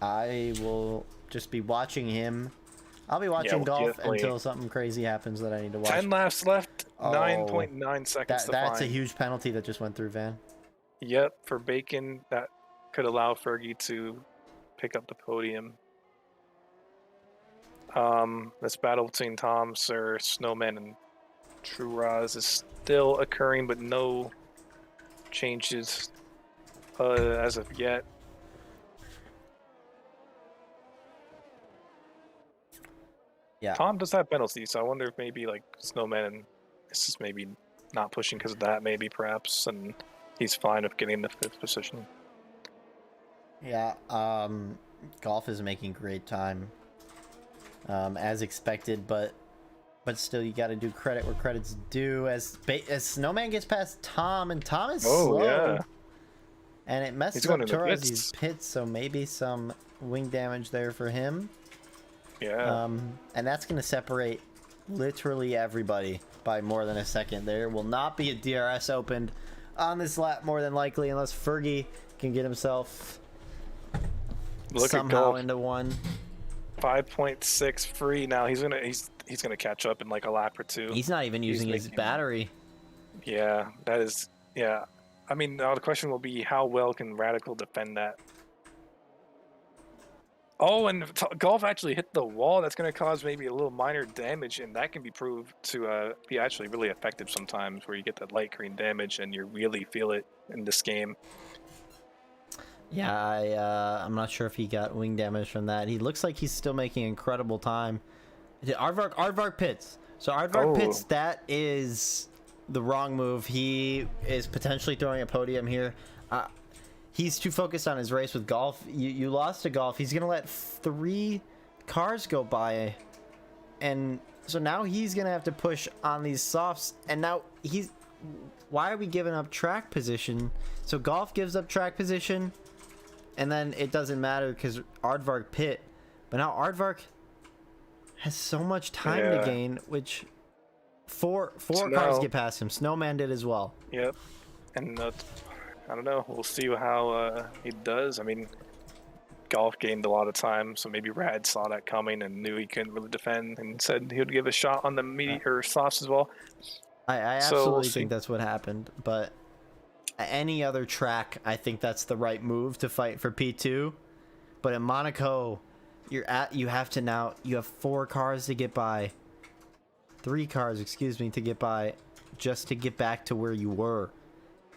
I will just be watching him. I'll be watching Golf until something crazy happens that I need to watch. 10 laps left. 9.9 seconds to That's a huge penalty that just went through, Van. Yep, for Bacon, that could allow Fergie to pick up the podium. This battle between Tom, Sir, Snowman, and True Roz is still occurring, but no changes as of yet. Yeah. Tom does have penalties, so I wonder if maybe like Snowman is just maybe not pushing because of that, maybe perhaps, and he's fine with getting the 5th position. Yeah, Golf is making great time, as expected, but still, you got to do credit where credit's due. As Snowman gets past Tom, and Tom is slow, and it messes up Torres' pits, so maybe some wing damage there for him. Yeah. And that's going to separate literally everybody by more than a second. There will not be a DRS opened on this lap, more than likely, unless Fergie can get himself somehow into one. 5.6 free now. He's gonna catch up in like a lap or two. He's not even using his battery. Yeah, that is. Yeah, I mean, now the question will be how well can Radical defend that? Oh, and Golf actually hit the wall. That's going to cause maybe a little minor damage, and that can be proved to be actually really effective sometimes, where you get that light green damage and you really feel it in this game. Yeah, I'm not sure if he got wing damage from that. He looks like he's still making incredible time. Aardvark pits. So Aardvark pits, that is the wrong move. He is potentially throwing a podium here. He's too focused on his race with Golf. You lost to Golf. He's going to let 3 cars go by. And so now he's going to have to push on these softs. And now why are we giving up track position? So Golf gives up track position. And then it doesn't matter because Aardvark pit. But now Aardvark has so much time to gain, which four cars get past him. Snowman did as well. Yep. And I don't know. We'll see how he does. I mean, Golf gained a lot of time, so maybe Rad saw that coming and knew he couldn't really defend and said he would give a shot on the or softs as well. I absolutely think that's what happened, but any other track, I think that's the right move to fight for P2. But in Monaco, you have 4 cars to get by. 3 cars, excuse me, to get by just to get back to where you were.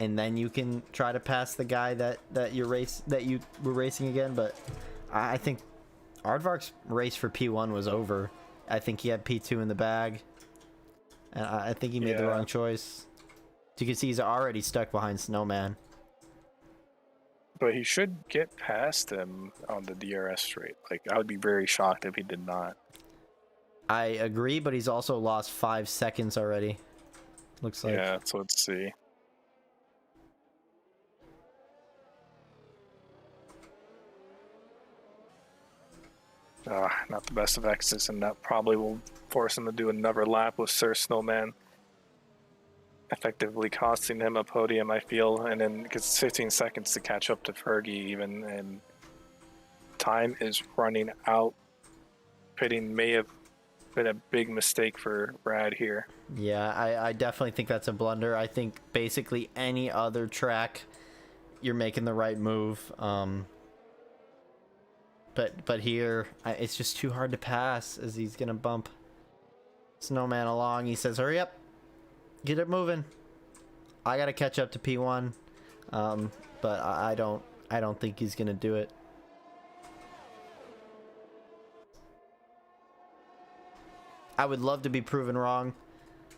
And then you can try to pass the guy that you were racing again. But I think Aardvark's race for P1 was over. I think he had P2 in the bag, and I think he made the wrong choice. You can see he's already stuck behind Snowman. But he should get past him on the DRS straight. Like, I would be very shocked if he did not. I agree, but he's also lost 5 seconds already. Looks like. Yeah, so let's see. Not the best of exits, and that probably will force him to do another lap with Sir Snowman, effectively costing him a podium, I feel. And then it's 15 seconds to catch up to Fergie even, and time is running out. Pitting may have been a big mistake for Brad here. Yeah, I definitely think that's a blunder. I think basically any other track, you're making the right move. But here, it's just too hard to pass as he's gonna bump Snowman along. He says, "Hurry up, get it moving. I gotta catch up to P1." But I don't think he's gonna do it. I would love to be proven wrong.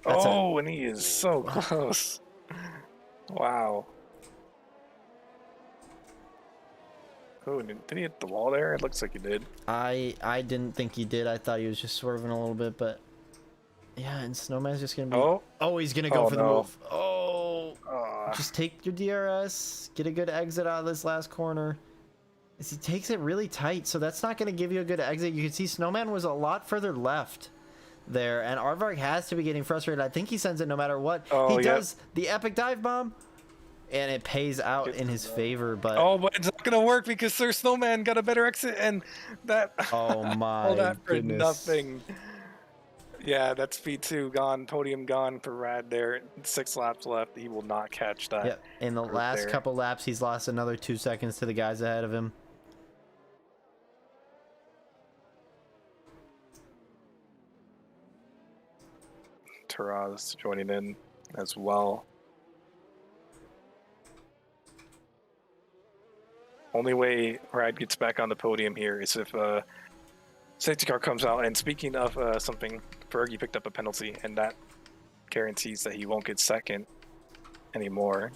And he is so close. Wow. Oh, did he hit the wall there? It looks like he did. I didn't think he did. I thought he was just swerving a little bit, but yeah, and Snowman's just gonna be. Oh, he's gonna go for the move. Just take your DRS, get a good exit out of this last corner. As he takes it really tight, so that's not gonna give you a good exit. You can see Snowman was a lot further left there, and Aardvark has to be getting frustrated. I think he sends it no matter what. He does the epic dive bomb. And it pays out in his favor, but but it's not gonna work because Sir Snowman got a better exit, and that all that for nothing. Yeah, that's P2 gone, podium gone for Rad there. 6 laps left. He will not catch that. Yep. In the last couple laps, he's lost another 2 seconds to the guys ahead of him. Taraz joining in as well. Only way Rad gets back on the podium here is if safety car comes out. And speaking of something, Fergie picked up a penalty, and that guarantees that he won't get second anymore.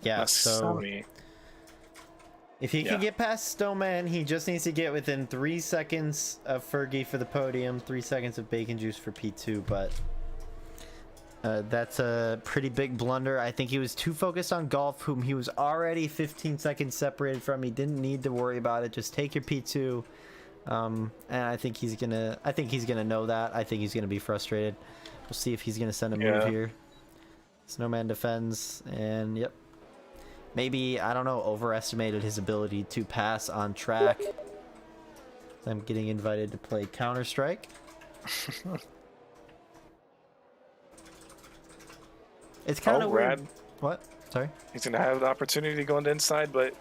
Yeah, so if he can get past Snowman, he just needs to get within 3 seconds of Fergie for the podium, 3 seconds of Bacon Juice for P2, but that's a pretty big blunder. I think he was too focused on Golf, whom he was already 15 seconds separated from. He didn't need to worry about it. Just take your P2. And I think he's gonna know that. I think he's gonna be frustrated. We'll see if he's gonna send a move here. Snowman defends, and yep. Maybe, I don't know, overestimated his ability to pass on track. I'm getting invited to play Counter-Strike. It's kind of weird. Rad. What? Sorry? He's going to have the opportunity to go on the inside, but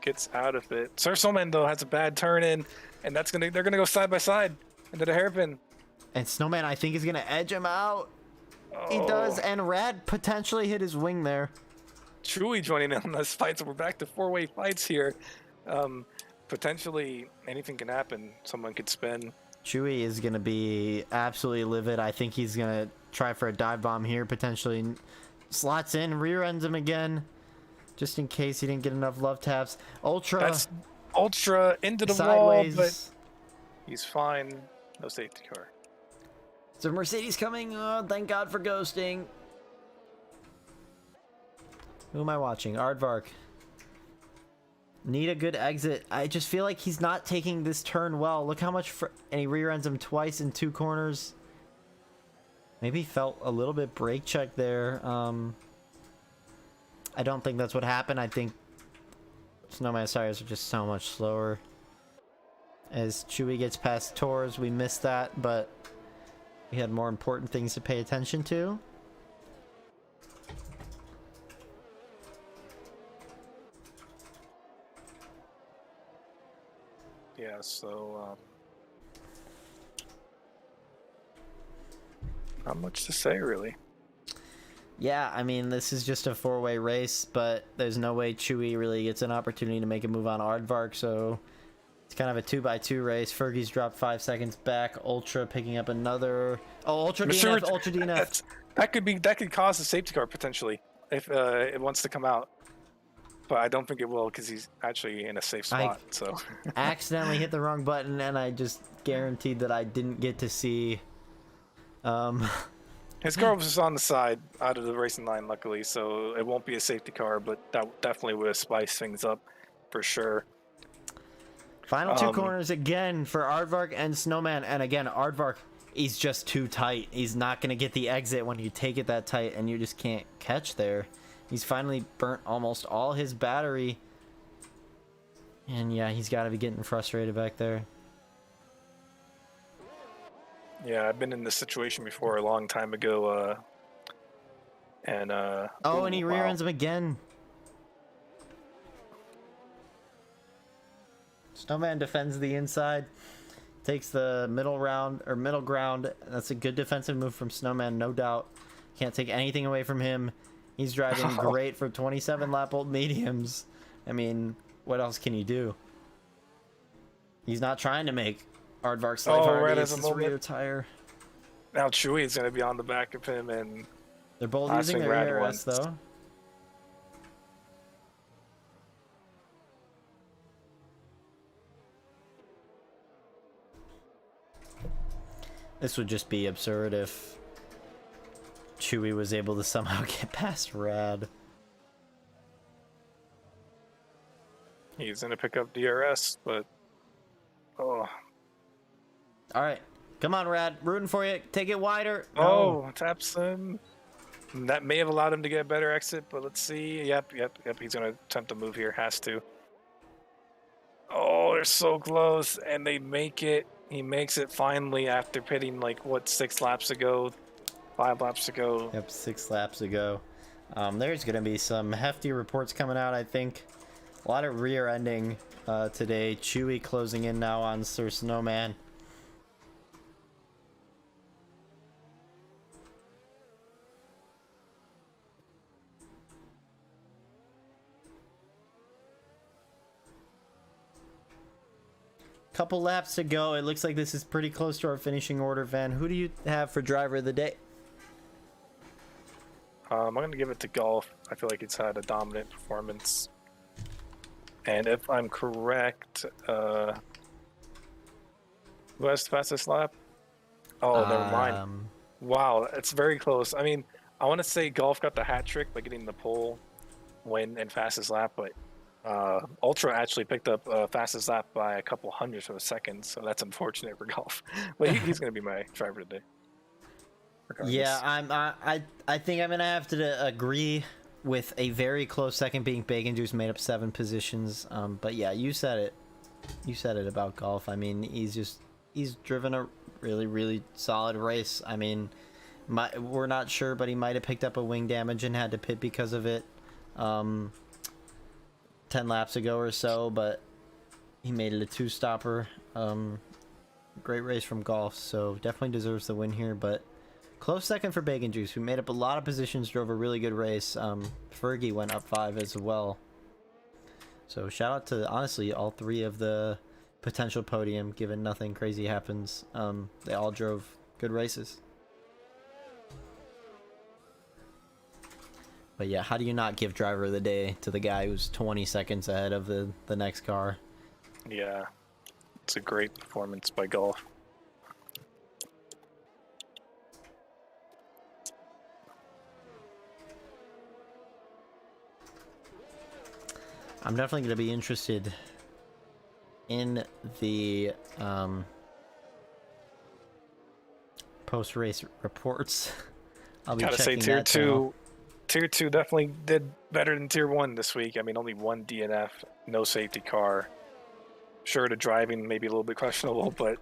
gets out of it. Sir Snowman, though, has a bad turn in, and they're going to go side by side into the hairpin. And Snowman, I think, is going to edge him out. Oh. He does, and Rad potentially hit his wing there. Chewy joining in on this fight, so we're back to four-way fights here. Potentially anything can happen. Someone could spin. Chewy is going to be absolutely livid. I think he's going to try for a dive bomb here, potentially slots in, rear ends him again, just in case he didn't get enough love taps. That's Ultra into the sideways wall, but he's fine. No safety car. So Mercedes coming. Oh, thank God for ghosting. Who am I watching? Aardvark. Need a good exit. I just feel like he's not taking this turn well. Look how much... and he rear ends him twice in 2 corners. Maybe felt a little bit brake check there. I don't think that's what happened. I think Snowman's tires are just so much slower. As Chewy gets past Tors, we missed that, but we had more important things to pay attention to. Yeah, so not much to say, really. Yeah, I mean, this is just a 4-way race, but there's no way Chewy really gets an opportunity to make a move on Aardvark, so it's kind of a 2x2 race. Fergie's dropped 5 seconds back. Ultra picking up another... Oh, Ultra DNF, Ultra DNF. That could cause a safety car, potentially, if it wants to come out. But I don't think it will, because he's actually in a safe spot, so... accidentally hit the wrong button, and I just guaranteed that I didn't get to see... His car was just on the side, out of the racing line, luckily, so it won't be a safety car, but that definitely would have spiced things up, for sure. Final 2 corners again for Aardvark and Snowman, and again, Aardvark, he's just too tight. He's not going to get the exit when you take it that tight, and you just can't catch there. He's finally burnt almost all his battery. And yeah, he's got to be getting frustrated back there. Yeah, I've been in this situation before a long time ago. Oh, and he rear ends him again. Snowman defends the inside. Takes the middle ground. That's a good defensive move from Snowman, no doubt. Can't take anything away from him. He's driving great for 27 lap old mediums. I mean, what else can you do? He's not trying to make Aardvark's life hard. It's his rear tire. Now Chewy is going to be on the back of him, and they're both using their ARS though. This would just be absurd if Chewy was able to somehow get past Rad. He's gonna pick up DRS, but all right, come on, Rad, rooting for you. Take it wider. No. Taps him. That may have allowed him to get a better exit, but let's see. Yep. He's gonna attempt to move here. Has to. Oh, they're so close, and they make it. He makes it finally after pitting like what 6 laps ago. 5 laps ago. Yep, 6 laps ago. There's going to be some hefty reports coming out, I think. A lot of rear ending today. Chewy closing in now on Sir Snowman. Couple laps to go. It looks like this is pretty close to our finishing order, Van. Who do you have for driver of the day? I'm going to give it to Golf. I feel like it's had a dominant performance. And if I'm correct, who has the fastest lap? Oh, never mind. Wow, it's very close. I mean, I want to say Golf got the hat trick by getting the pole win and fastest lap, but Ultra actually picked up fastest lap by a couple hundredths of a second, so that's unfortunate for Golf. But he's going to be my driver today. Regardless. Yeah, I think I'm gonna have to agree with a very close second being Bacon Juice, made up 7 positions. But yeah, you said it. you said it about golf. I mean, he's driven a really, really solid race. I mean, we're not sure, but he might have picked up a wing damage and had to pit because of it 10 laps ago or so, but he made it a 2-stopper. Great race from golf, so definitely deserves the win here, but close second for Bacon Juice, who made up a lot of positions, drove a really good race. Fergie went up 5 as well. So shout out to, honestly, all 3 of the potential podium, given nothing crazy happens. They all drove good races. But yeah, how do you not give driver of the day to the guy who's 20 seconds ahead of the next car? Yeah, it's a great performance by golf. I'm definitely going to be interested in the post-race reports. I'll be Gotta say, checking that channel. Tier 2 definitely did better than Tier 1 this week. I mean, only 1 DNF, no safety car. Sure, the driving may be a little bit questionable, but...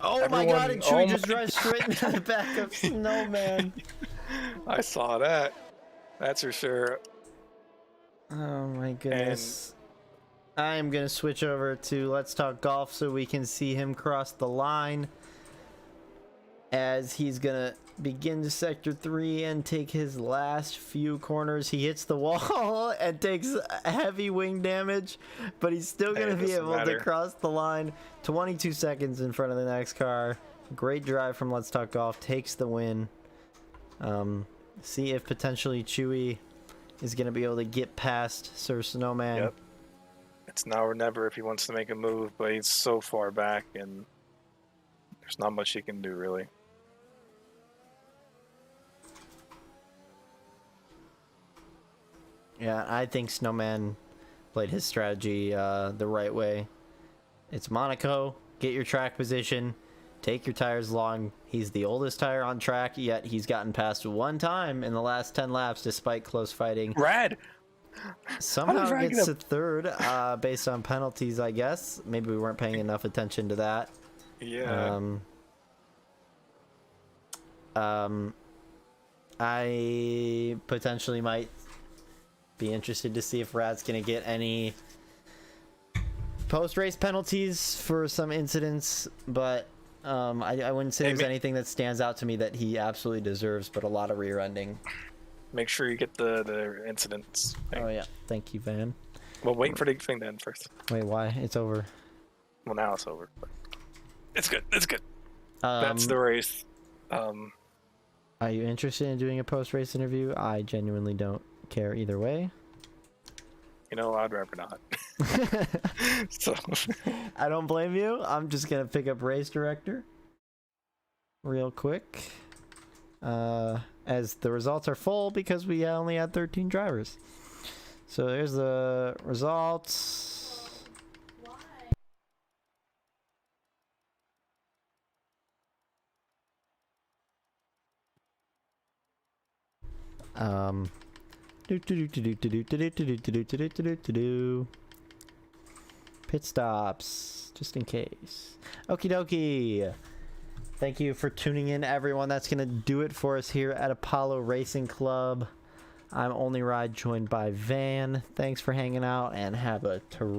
Oh my god, and Chewie just drives straight into the back of Snowman. I saw that. That's for sure. Oh my goodness. I'm going to switch over to Let's Talk Golf so we can see him cross the line as he's going to begin Sector 3 and take his last few corners. He hits the wall and takes heavy wing damage, but he's still going to be able to cross the line 22 seconds in front of the next car. Great drive from Let's Talk Golf, takes the win. See if potentially Chewie is going to be able to get past Sir Snowman. Yep. It's now or never if he wants to make a move, but he's so far back and there's not much he can do, really. Yeah, I think Snowman played his strategy the right way. It's Monaco. Get your track position. Take your tires long. He's the oldest tire on track, yet he's gotten past 1 time in the last 10 laps despite close fighting. Rad! Somehow gets to 3rd based on penalties, I guess. Maybe we weren't paying enough attention to that. Yeah. I potentially might be interested to see if Rad's gonna get any post-race penalties for some incidents, but I wouldn't say there's anything that stands out to me that he absolutely deserves, but a lot of rear-ending. Make sure you get the incidents thing. Oh yeah, thank you, Van. Well, wait for the thing to end first. Wait, why? It's over. Well, now it's over. But it's good. It's good. That's the race. Are you interested in doing a post-race interview? I genuinely don't care either way. You know, I'd rather not. So I don't blame you. I'm just gonna pick up race director real quick, as the results are full because we only had 13 drivers. So there's the results. Pit stops, just in case. Okie dokie. Thank you for tuning in, everyone. That's gonna do it for us here at Apollo Racing Club. I'm Only Ride, joined by Van. Thanks for hanging out and have a terrific